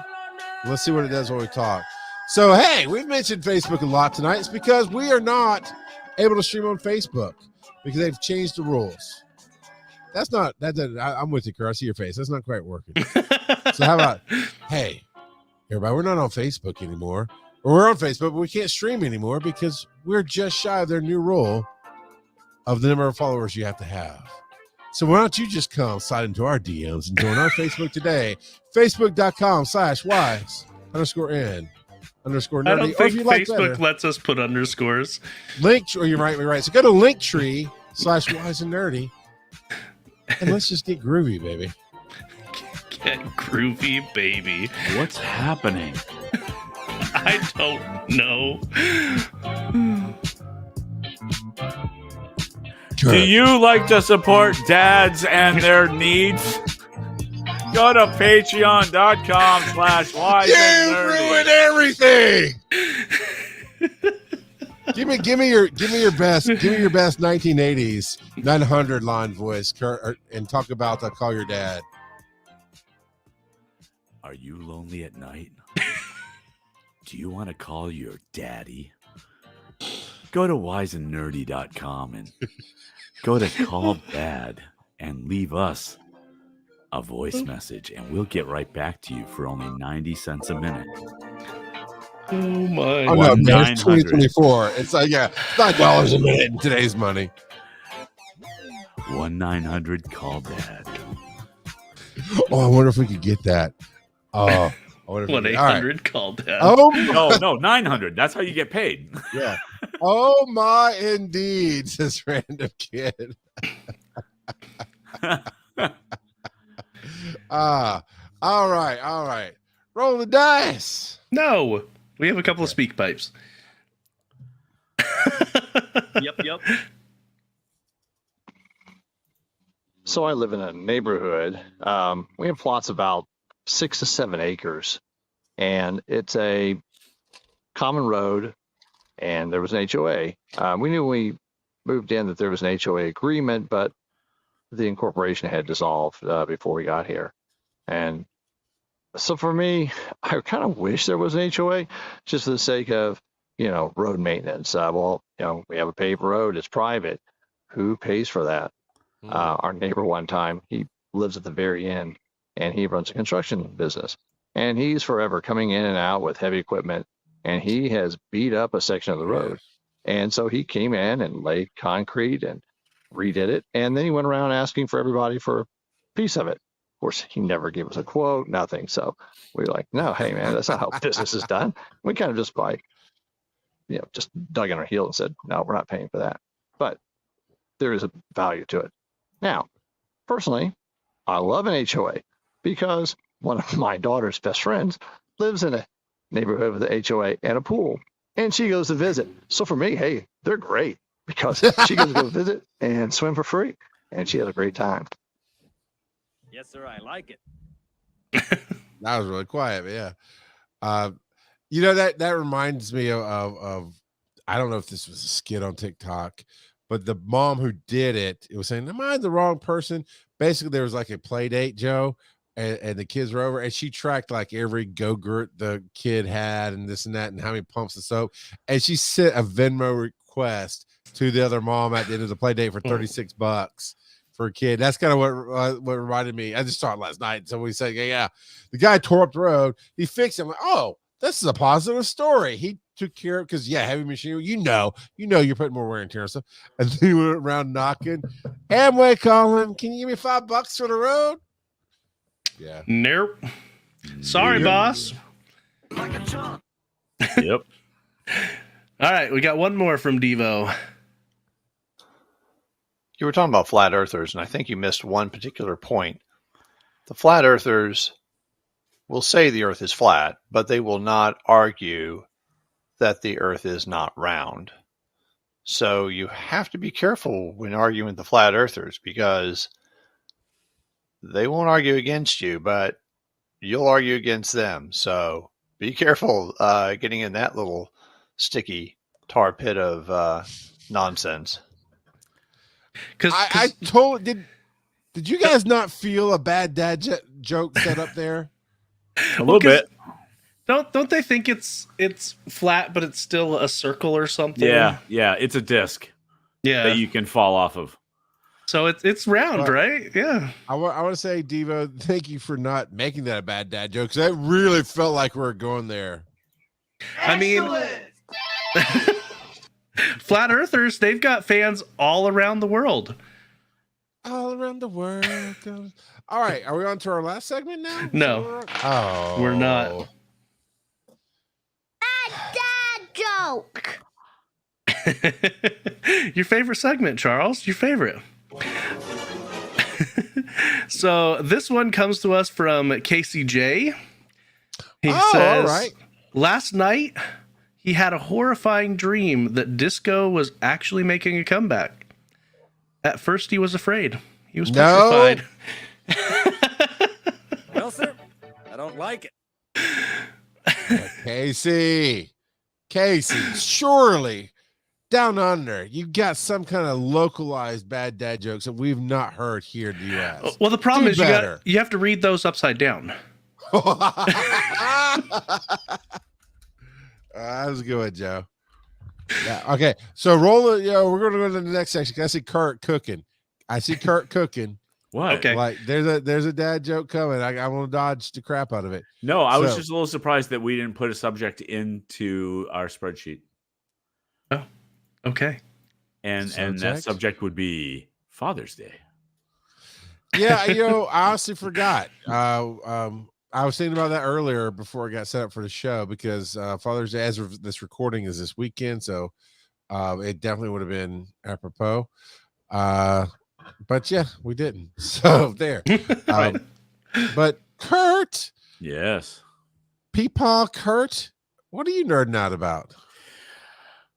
Let's see what it does when we talk. So, hey, we've mentioned Facebook a lot tonight. It's because we are not able to stream on Facebook because they've changed the rules. I'm with you, Kerr. I see your face. That's not quite working. So how about, hey, everybody, we're not on Facebook anymore. Or we're on Facebook, but we can't stream anymore because we're just shy of their new rule of the number of followers you have to have. So why don't you just come slide into our DMs and join our Facebook today, facebook.com/wise_n_nerdy. I don't think Facebook lets us put underscores. You're right. So go to Linktree/wise and nerdy, and let's just get groovy, baby. Get groovy, baby. What's happening? I don't know. Do you like to support dads and their needs? Go to patreon.com/wise. You ruined everything. Give me your best 1980s 900 line voice, and talk about call your dad. Are you lonely at night? Do you want to call your daddy? Go to wiseandnerdy.com and go to call dad and leave us a voice message, and we'll get right back to you for only 90 cents a minute. Oh my! Oh no, man, it's 2024. It's like $9 a minute in today's money. 1-900 call dad. Oh, I wonder if we could get that. Oh, 1-800 call dad. Oh no, 900. That's how you get paid. Yeah. Oh my, indeed, says random kid. All right. Roll the dice. No, we have a couple of speak pipes. Yep. So I live in a neighborhood. We have plots about 6 to 7 acres, and it's a common road, and there was an HOA. We knew when we moved in that there was an HOA agreement, but the incorporation had dissolved before we got here. And so for me, I kind of wish there was an HOA just for the sake of, road maintenance. We have a paved road, it's private. Who pays for that? Our neighbor one time, he lives at the very end, and he runs a construction business, and he's forever coming in and out with heavy equipment, and he has beat up a section of the road. And so he came in and laid concrete and redid it, and then he went around asking for everybody for a piece of it. Of course, he never gave us a quote, nothing. So we were like, no, hey man, that's not how business is done. We kind of just just dug in our heel and said, no, we're not paying for that. But there is a value to it. Now, personally, I love an HOA because one of my daughter's best friends lives in a neighborhood with an HOA and a pool, and she goes to visit. So for me, hey, they're great because she goes to go visit and swim for free, and she has a great time. Yes, sir. I like it. That was really quiet, but yeah. That reminds me of I don't know if this was a skit on TikTok, but the mom who did it was saying, am I the wrong person? Basically, there was like a play date, Joe, and the kids were over, and she tracked like every go-gurt the kid had and this and that and how many pumps of soap. And she sent a Venmo request to the other mom at the end of the play date for $36 for a kid. That's kind of what reminded me. I just saw it last night. Somebody said, yeah, the guy tore up the road. He fixed it. I'm like, oh, this is a positive story. He took care of, because heavy machinery, you're putting more wear and tear and stuff. And then he went around knocking. Amway calling, can you give me $5 for the road? Yeah. Nope. Sorry, boss. Yep. All right, we got one more from Devo. You were talking about flat earthers, and I think you missed one particular point. The flat earthers will say the earth is flat, but they will not argue that the earth is not round. So you have to be careful when arguing with the flat earthers, because they won't argue against you, but you'll argue against them. So be careful getting in that little sticky tar pit of nonsense. I did you guys not feel a bad dad joke set up there? A little bit. Don't they think it's flat, but it's still a circle or something? Yeah, it's a disc. Yeah, that you can fall off of. So it's round, right? Yeah. I want to say, Devo, thank you for not making that a bad dad joke, because that really felt like we were going there. Excellent. I mean, flat earthers, they've got fans all around the world. All around the world. All right, are we on to our last segment now? No. We're not. Dad joke. Your favorite segment, Charles. Your favorite. So this one comes to us from Casey J. He says, all right. Last night, he had a horrifying dream that disco was actually making a comeback. At first, he was afraid. He was petrified. Well, sir, I don't like it. Casey, surely down under, you got some kind of localized bad dad jokes that we've not heard here in the U.S. Well, the problem is you have to read those upside down. That was a good one, Joe. Yeah. Okay. So roll it. We're going to go to the next section. I see Kurt cooking. What? Okay. Like there's a dad joke coming. I want to dodge the crap out of it. No, I was just a little surprised that we didn't put a subject into our spreadsheet. Oh, okay. And that subject would be Father's Day. Yeah, I honestly forgot. I was thinking about that earlier before I got set up for the show, because Father's Day, as of this recording, is this weekend, so it definitely would have been apropos. But yeah, we didn't. So there. Right. But Kurt, Yes. Peepaw Kurt, what are you nerding out about?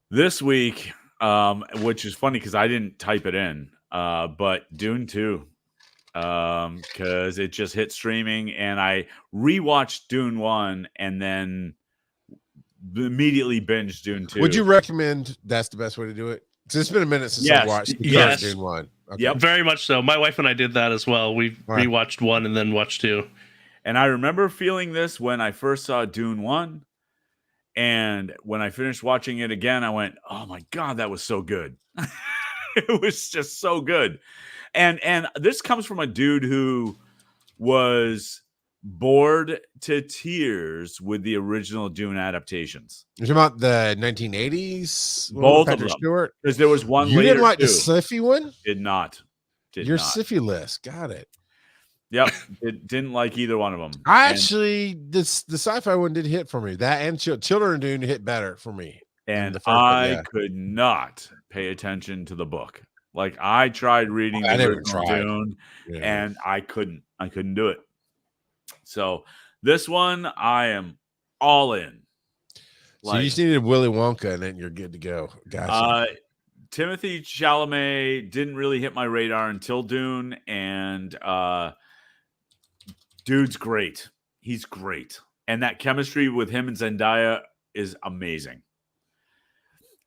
This week, which is funny because I didn't type it in, but Dune 2, because it just hit streaming, and I rewatched Dune 1 and then immediately binged Dune 2. Would you recommend that's the best way to do it? So it's been a minute since Yes. I've watched the Yes. Dune 1. Okay. Yep. Very much so. My wife and I did that as well. We Right. rewatched 1 and then watched 2. And I remember feeling this when I first saw Dune 1. And when I finished watching it again, I went, oh my God, that was so good. It was just so good. And this comes from a dude who was bored to tears with the original Dune adaptations. You're talking about the 1980s? Both of Patrick them. Stewart? Because there was one You later didn't like too. the Siffy one? Did not. Your not. Siffy list. Got it. Yep. Didn't like either one of them. I actually, the sci-fi one did hit for me. That and Children of Dune hit better for me. And the first one, I yeah. could not pay attention to the book. Like I tried reading the I never original tried. Dune, Yeah. and I couldn't do it. So this one, I am all in. So you just needed Willy Wonka, and then you're good to go. Gotcha. Timothée Chalamet didn't really hit my radar until Dune, and dude's great. He's great, and that chemistry with him and Zendaya is amazing.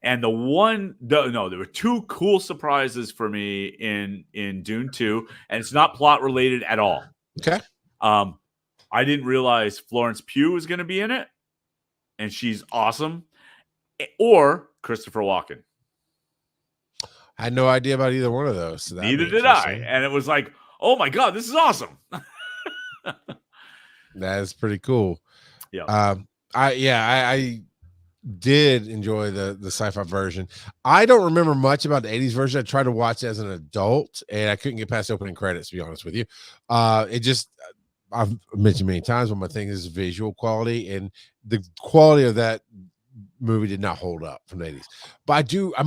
And there were two cool surprises for me in Dune 2, and it's not plot related at all. Okay. I didn't realize Florence Pugh was going to be in it, and she's awesome. Or Christopher Walken. I had no idea about either one of those. So Neither did I. And it was like, oh my God, this is awesome. That is pretty cool. Yeah. I did enjoy the sci-fi version. I don't remember much about the 80s version. I tried to watch it as an adult, and I couldn't get past opening credits, to be honest with you. I've mentioned many times, one of my things is visual quality, and the quality of that movie did not hold up from the 80s. But I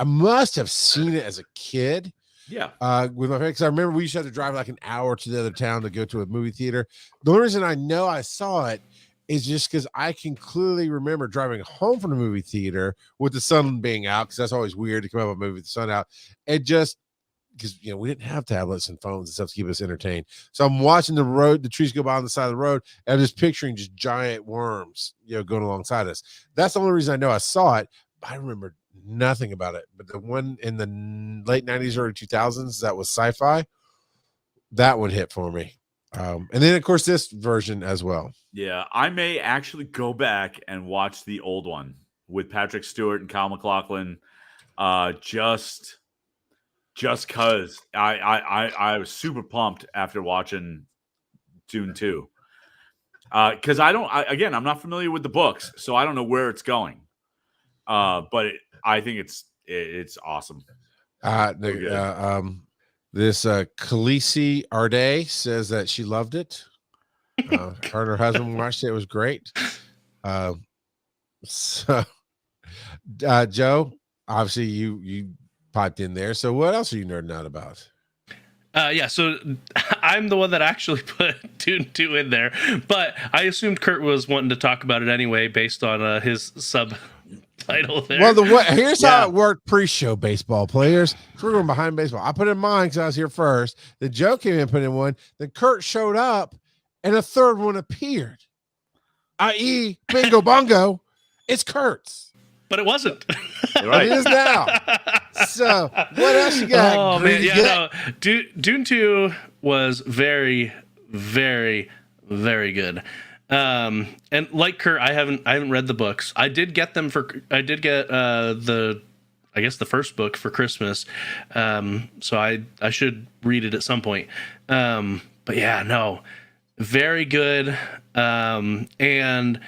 must have seen it as a kid. Yeah. With my parents, because I remember we used to have to drive like an hour to the other town to go to a movie theater. The only reason I know I saw it is just because I can clearly remember driving home from the movie theater with the sun being out, because that's always weird to come up with a movie with the sun out. It just because we didn't have tablets and phones and stuff to keep us entertained. So I'm watching the trees go by on the side of the road, and I'm just picturing just giant worms, going alongside us. That's the only reason I know I saw it. But I remember nothing about it. But the one in the late 90s, early 2000s, that was sci-fi, that one hit for me. And then of course this version as well. Yeah, I may actually go back and watch the old one with Patrick Stewart and Kyle MacLachlan, just because I was super pumped after watching Dune 2. Because I'm not familiar with the books, so I don't know where it's going. But I think it's awesome. This Khaleesi Arday says that she loved it. Her and her husband watched it. It was great. Joe, obviously you piped in there. So what else are you nerding out about? So I'm the one that actually put Dune 2 in there, but I assumed Kurt was wanting to talk about it anyway based on his subtitle there. Well, here's how it worked pre-show, baseball players. So we're going behind baseball. I put in mine because I was here first. Then Joe came in and put in one. Then Kurt showed up, and a third one appeared, i.e. bingo bongo. It's Kurt's. But it wasn't. Right. It is now. So what else you got? Oh man, yeah, no. Dune 2 was very, very, very good. And like Kurt, I haven't read the books. I did get the first book for Christmas. So I should read it at some point. But yeah, no, very good. And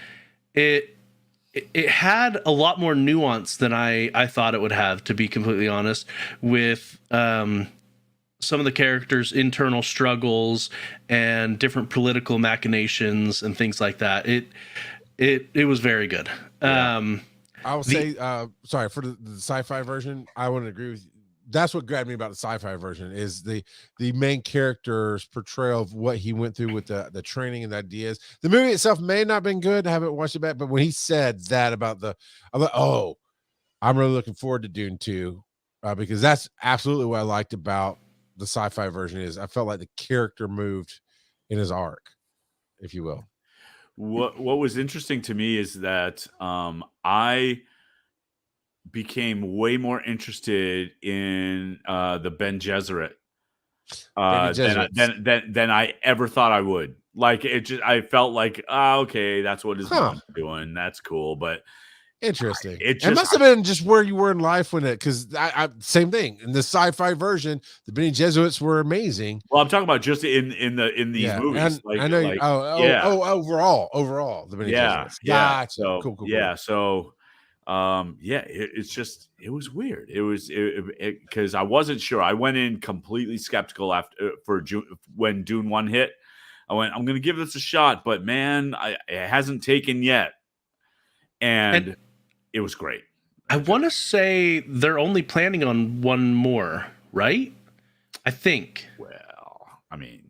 it had a lot more nuance than I thought it would have, to be completely honest, with some of the characters' internal struggles and different political machinations and things like that. It was very good. I will say, sorry, for the sci-fi version, I wouldn't agree with that's what grabbed me about the sci-fi version is the main character's portrayal of what he went through with the training and the ideas. The movie itself may not have been good. I haven't watched it back, but when he said that about I'm like, oh, I'm really looking forward to Dune 2 because that's absolutely what I liked about the sci-fi version is I felt like the character moved in his arc, if you will. What was interesting to me is that I became way more interested in the Ben Gesserit than I ever thought I would. Like it just, I felt like, okay, that's what his mom's doing. That's cool, but interesting. It must have been just where you were in life when it, because I same thing in the sci-fi version. The Bene Gesserits were amazing. Well, I'm talking about just in these movies. Like, I know. Overall, the Bene Gesserits. Gotcha. Cool. So, it's just, it was weird. It was because I wasn't sure. I went in completely skeptical when Dune 1 hit. I went, I'm going to give this a shot, but man, it hasn't taken yet. And it was great. I want to say they're only planning on one more, right? I think. Well, I mean,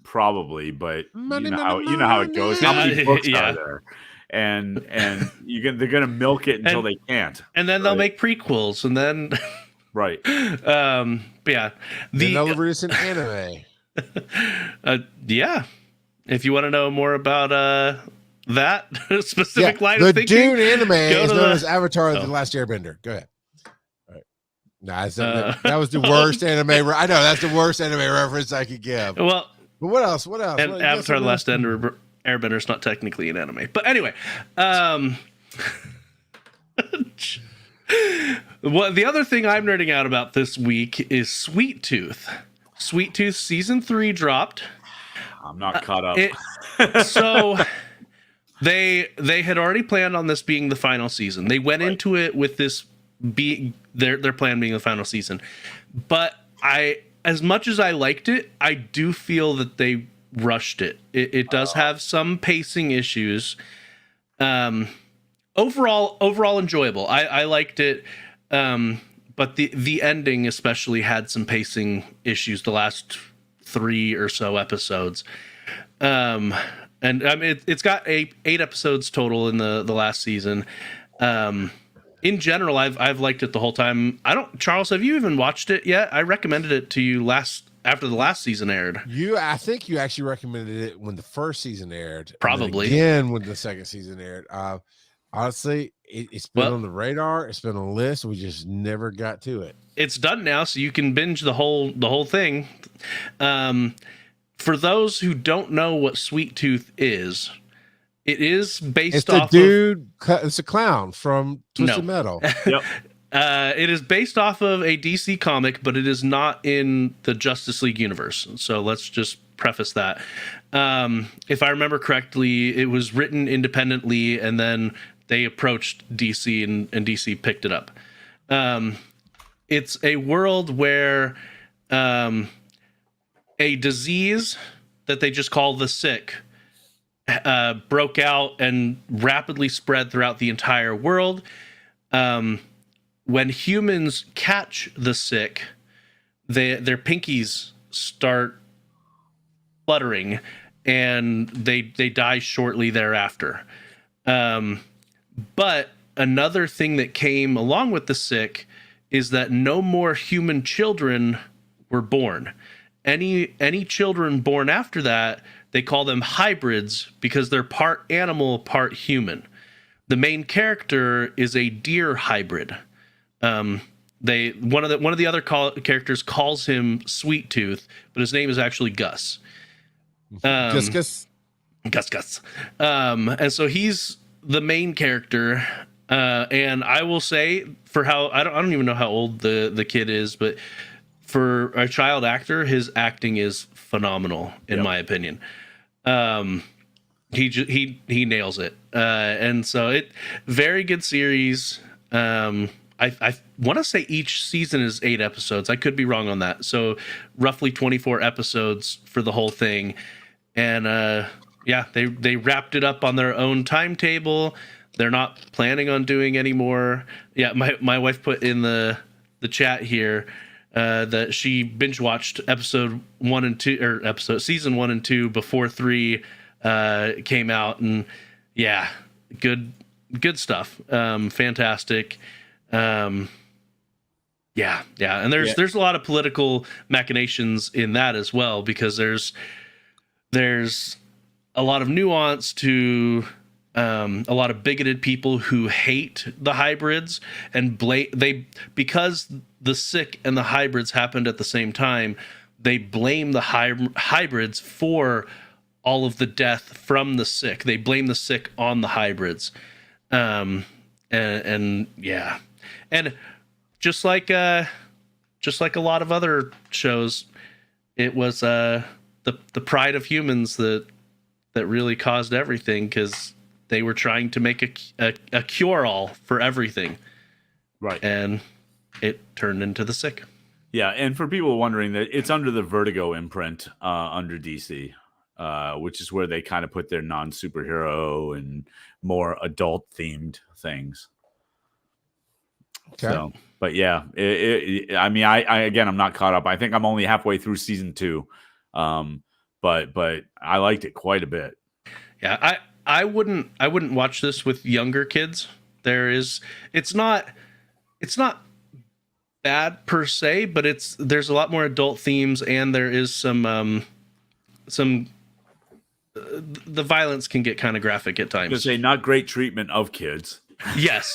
probably, but you know how it goes. How many books are there? And they're gonna milk it until they can't. And then they'll make prequels, and then right. But yeah, they'll release an anime. Yeah, if you want to know more about that specific line of thinking, the Dune anime is known as Avatar: The Last Airbender. Go ahead. All right. Nah, that was the worst anime. I know that's the worst anime reference I could give. Well, but what else? And Avatar: The Last Airbender is not technically an anime, but anyway. The other thing I'm nerding out about this week is Sweet Tooth. Sweet Tooth season 3 dropped. I'm not caught up. So they had already planned on this being the final season. They went into it with this being their plan being the final season. But as much as I liked it, I do feel that they rushed it. It does have some pacing issues. Overall enjoyable. I liked it. But the ending especially had some pacing issues the last 3 or so episodes. And I mean, it's got 8 episodes total in the last season. In general, I've liked it the whole time. Charles, have you even watched it yet? I recommended it to you after the last season aired. I think you actually recommended it when the first season aired. Probably. Again when the second season aired. Honestly, it's been on the radar. It's been on the list. We just never got to it. It's done now, so you can binge the whole thing. For those who don't know what Sweet Tooth is, it is based off it's a clown from Twisted Metal. Yep. It is based off of a DC comic, but it is not in the Justice League universe. So let's just preface that. If I remember correctly, it was written independently, and then they approached DC, and DC picked it up. It's a world where a disease that they just call the sick broke out and rapidly spread throughout the entire world. When humans catch the sick, their pinkies start fluttering, and they die shortly thereafter. But another thing that came along with the sick is that no more human children were born. Any children born after that, they call them hybrids because they're part animal, part human. The main character is a deer hybrid. One of the other characters calls him Sweet Tooth, but his name is actually Gus. Gus. And so he's the main character. And I will say, for how I don't even know how old the kid is, but for a child actor, his acting is phenomenal in my opinion. He nails it. And so very good series. I want to say each season is 8 episodes. I could be wrong on that. So roughly 24 episodes for the whole thing. And they wrapped it up on their own timetable. They're not planning on doing any more. Yeah, my wife put in the chat here. that she binge watched season 1 and 2 before 3 came out, and yeah, good stuff. Fantastic. And there's a lot of political machinations in that as well, because there's a lot of nuance to a lot of bigoted people who hate the hybrids and because the sick and the hybrids happened at the same time, they blame the hybrids for all of the death from the sick. They blame the sick on the hybrids. And just like a lot of other shows, it was the pride of humans that really caused everything, because they were trying to make a cure-all for everything. Right. And it turned into the sick. Yeah, and for people wondering, that it's under the Vertigo imprint under DC, which is where they kind of put their non-superhero and more adult-themed things. Okay. So, but yeah, I mean, I'm not caught up. I think I'm only halfway through season 2, but I liked it quite a bit. Yeah, I wouldn't watch this with younger kids. It's not bad per se, but there's a lot more adult themes, and there is some the violence can get kind of graphic at times. To say, not great treatment of kids. Yes.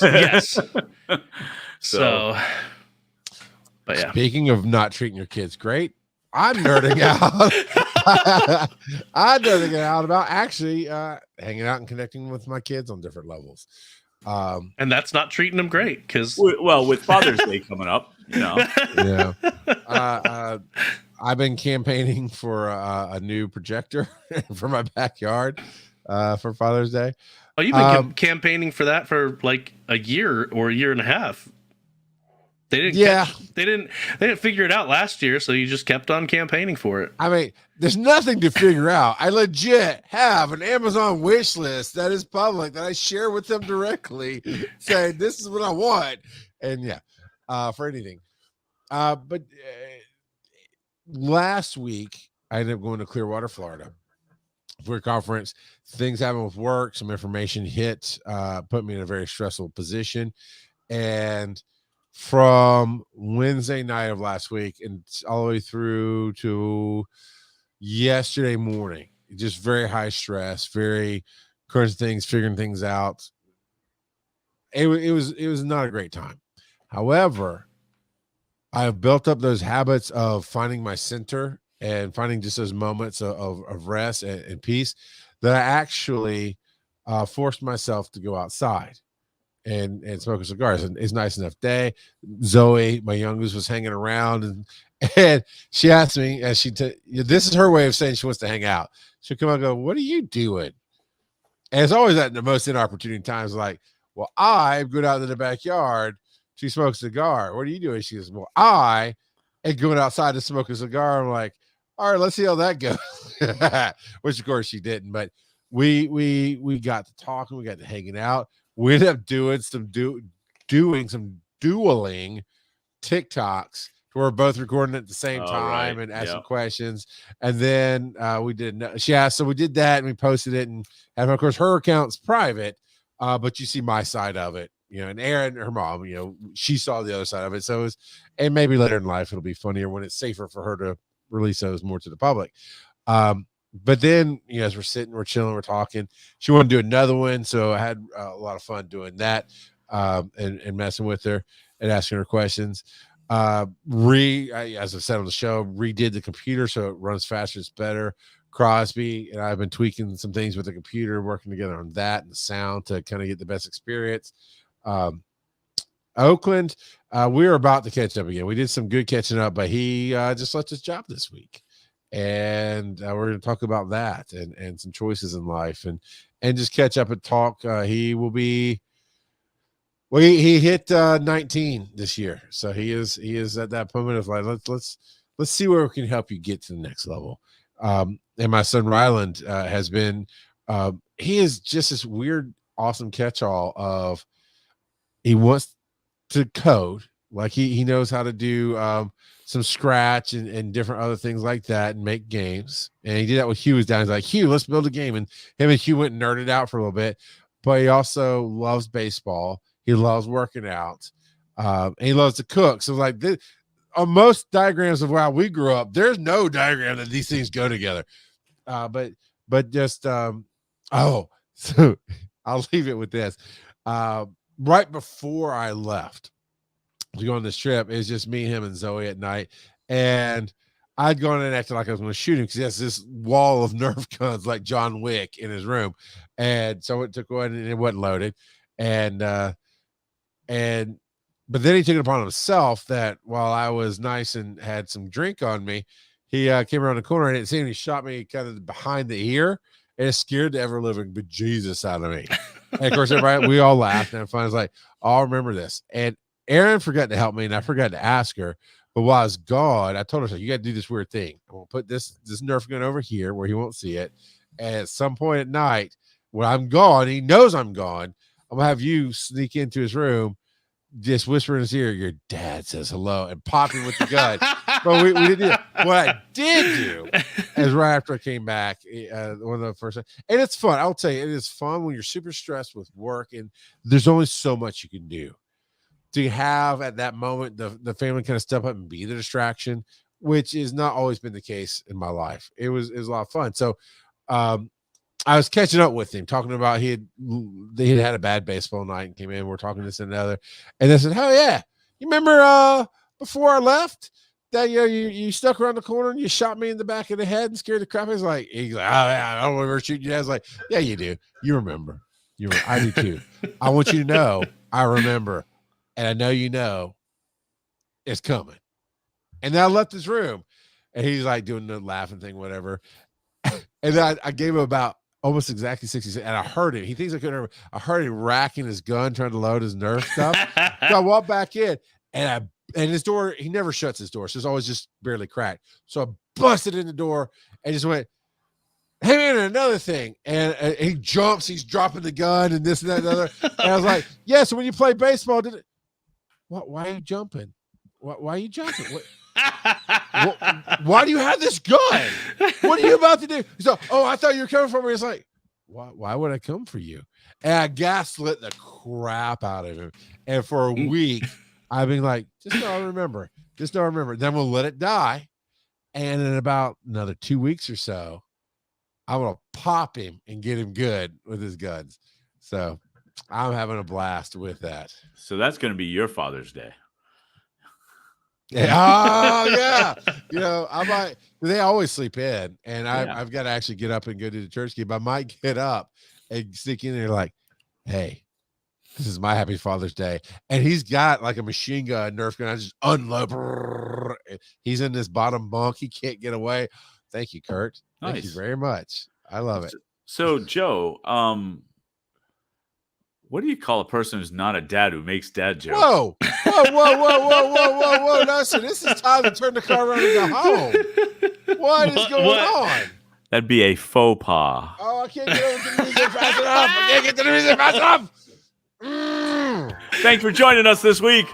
So, but yeah. Speaking of not treating your kids great, I'm nerding out. I'm nerding out about actually hanging out and connecting with my kids on different levels. And that's not treating them great, because with Father's Day coming up, Yeah. I've been campaigning for a new projector for my backyard for Father's Day. Oh, you've been campaigning for that for like a year or a year and a half. They didn't figure it out last year, so you just kept on campaigning for it. I mean, there's nothing to figure out. I legit have an Amazon wish list that is public that I share with them directly, saying this is what I want, and for anything. But last week I ended up going to Clearwater, Florida, for a conference. Things happened with work. Some information hit, put me in a very stressful position, and from Wednesday night of last week and all the way through to yesterday morning, just very high stress, very current things, figuring things out. It was not a great time. However, I've built up those habits of finding my center and finding just those moments of rest and peace, that I actually forced myself to go outside and smoke a cigar. It's a nice enough day. Zoe, my youngest, was hanging around, and she asked me, as this is her way of saying she wants to hang out. She'll come out and go, "What are you doing?" And it's always at the most inopportune times, like, "Well, I go out to the backyard to smoke a cigar. What are you doing?" She goes, "Well, I am going outside to smoke a cigar." I'm like, "All right, let's see how that goes." Which of course she didn't, but we got to talking, we got to hanging out. We ended up doing some dueling TikToks. We're both recording at the same time, and asking questions. And then she asked, so we did that, and we posted it, and of course her account's private, but you see my side of it, and Erin, her mom, she saw the other side of it. So and maybe later in life it'll be funnier when it's safer for her to release those more to the public. But then, as we're sitting, we're chilling, we're talking, she wanted to do another one. So I had a lot of fun doing that, and messing with her and asking her questions. As I said on the show, redid the computer so it runs faster, it's better. Crosby and I've been tweaking some things with the computer, working together on that and the sound to kind of get the best experience. Oakland, we were about to catch up again. We did some good catching up, but he just left his job this week. And we're going to talk about that and some choices in life and just catch up and talk. He will be, he hit 19 this year, so he is at that moment of like, let's see where we can help you get to the next level. And my son Ryland has been, he is just this weird, awesome catch-all of, he wants to code, Like he knows how to do some scratch and different other things like that and make games. And he did that with Hugh was down. He's like, Hugh, let's build a game. And him and Hugh went and nerded out for a little bit. But he also loves baseball. He loves working out. And he loves to cook. So like on most diagrams of how we grew up, there's no diagram that these things go together. But just so I'll leave it with this. Right before I left to go on this trip, it was just me, him, and Zoe at night. And I'd gone and acted like I was going to shoot him because he has this wall of Nerf guns like John Wick in his room. And so it took one and it wasn't loaded. But then he took it upon himself that while I was nice and had some drink on me, he came around the corner and it seemed he shot me kind of behind the ear, and it scared the ever living bejesus out of me. And of course, everybody, we all laughed, and I was like, I'll remember this. And Erin forgot to help me, and I forgot to ask her. But while I was gone, I told her, you got to do this weird thing. I'm going to put this Nerf gun over here where he won't see it. And at some point at night, when I'm gone, he knows I'm gone, I'm going to have you sneak into his room, just whisper in his ear, your dad says hello, and pop him with the gun. But we didn't do that. What I did do is right after I came back, one of the first, and it's fun. I'll tell you, it is fun when you're super stressed with work and there's only so much you can do. To have at that moment the family kind of step up and be the distraction, which is not always been the case in my life. It was a lot of fun. So I was catching up with him, talking about he had a bad baseball night and came in. We're talking this and another, and they said, "Oh yeah, you remember before I left that you stuck around the corner and you shot me in the back of the head and scared the crap." He's like, "Oh yeah, I don't ever shoot you." I was like, "Yeah, you do. You remember. I do too. I want you to know I remember, and I know you know it's coming." And then I left his room, and he's like doing the laughing thing, whatever. And then I gave him about almost exactly 60 seconds, and I heard it. He thinks I couldn't remember. I heard him racking his gun, trying to load his Nerf stuff. So I walked back in, and his door, he never shuts his door, so it's always just barely cracked. So I busted in the door and just went, "Hey man, another thing." And he jumps, he's dropping the gun and this and that and other. And I was like, "Yeah, so when you play baseball, why are you jumping? Why are you jumping? Why do you have this gun? What are you about to do?" So, I thought you were coming for me. It's like, why would I come for you? And I gaslit the crap out of him. And for a week, I've been like, just don't remember. Then we'll let it die. And in about another 2 weeks or so, I'm going to pop him and get him good with his guns. So I'm having a blast with that. So that's going to be your Father's Day. Yeah. I might. They always sleep in, and I've got to actually get up and go to the church game. I might get up and sneak in there like, "Hey, this is my happy Father's Day," and he's got like a machine gun, Nerf gun. I just unload. He's in this bottom bunk. He can't get away. Thank you, Kurt. Thank you very much. I love it. So, Joe, what do you call a person who's not a dad who makes dad jokes? Whoa. No, so this is time to turn the car around and go home. What is going on? That'd be a faux pas. Oh, I can't get over to the music fast enough. I can't get to the music fast enough. Thanks for joining us this week.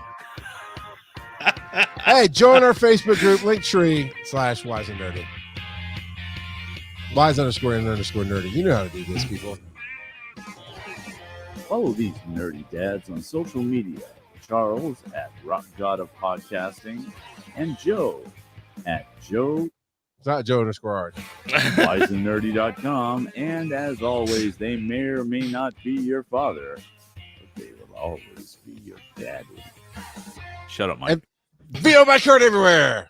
Hey, join our Facebook group, Linktree/Wise and Nerdy. Wise_and_nerdy. You know how to do this, people. Follow these nerdy dads on social media. Charles at Rock God of Podcasting and Joe at Joe. It's not Joe_Art. wiseandnerdy.com. And as always, they may or may not be your father, but they will always be your daddy. Shut up, Mike. And Veto by Kurt everywhere.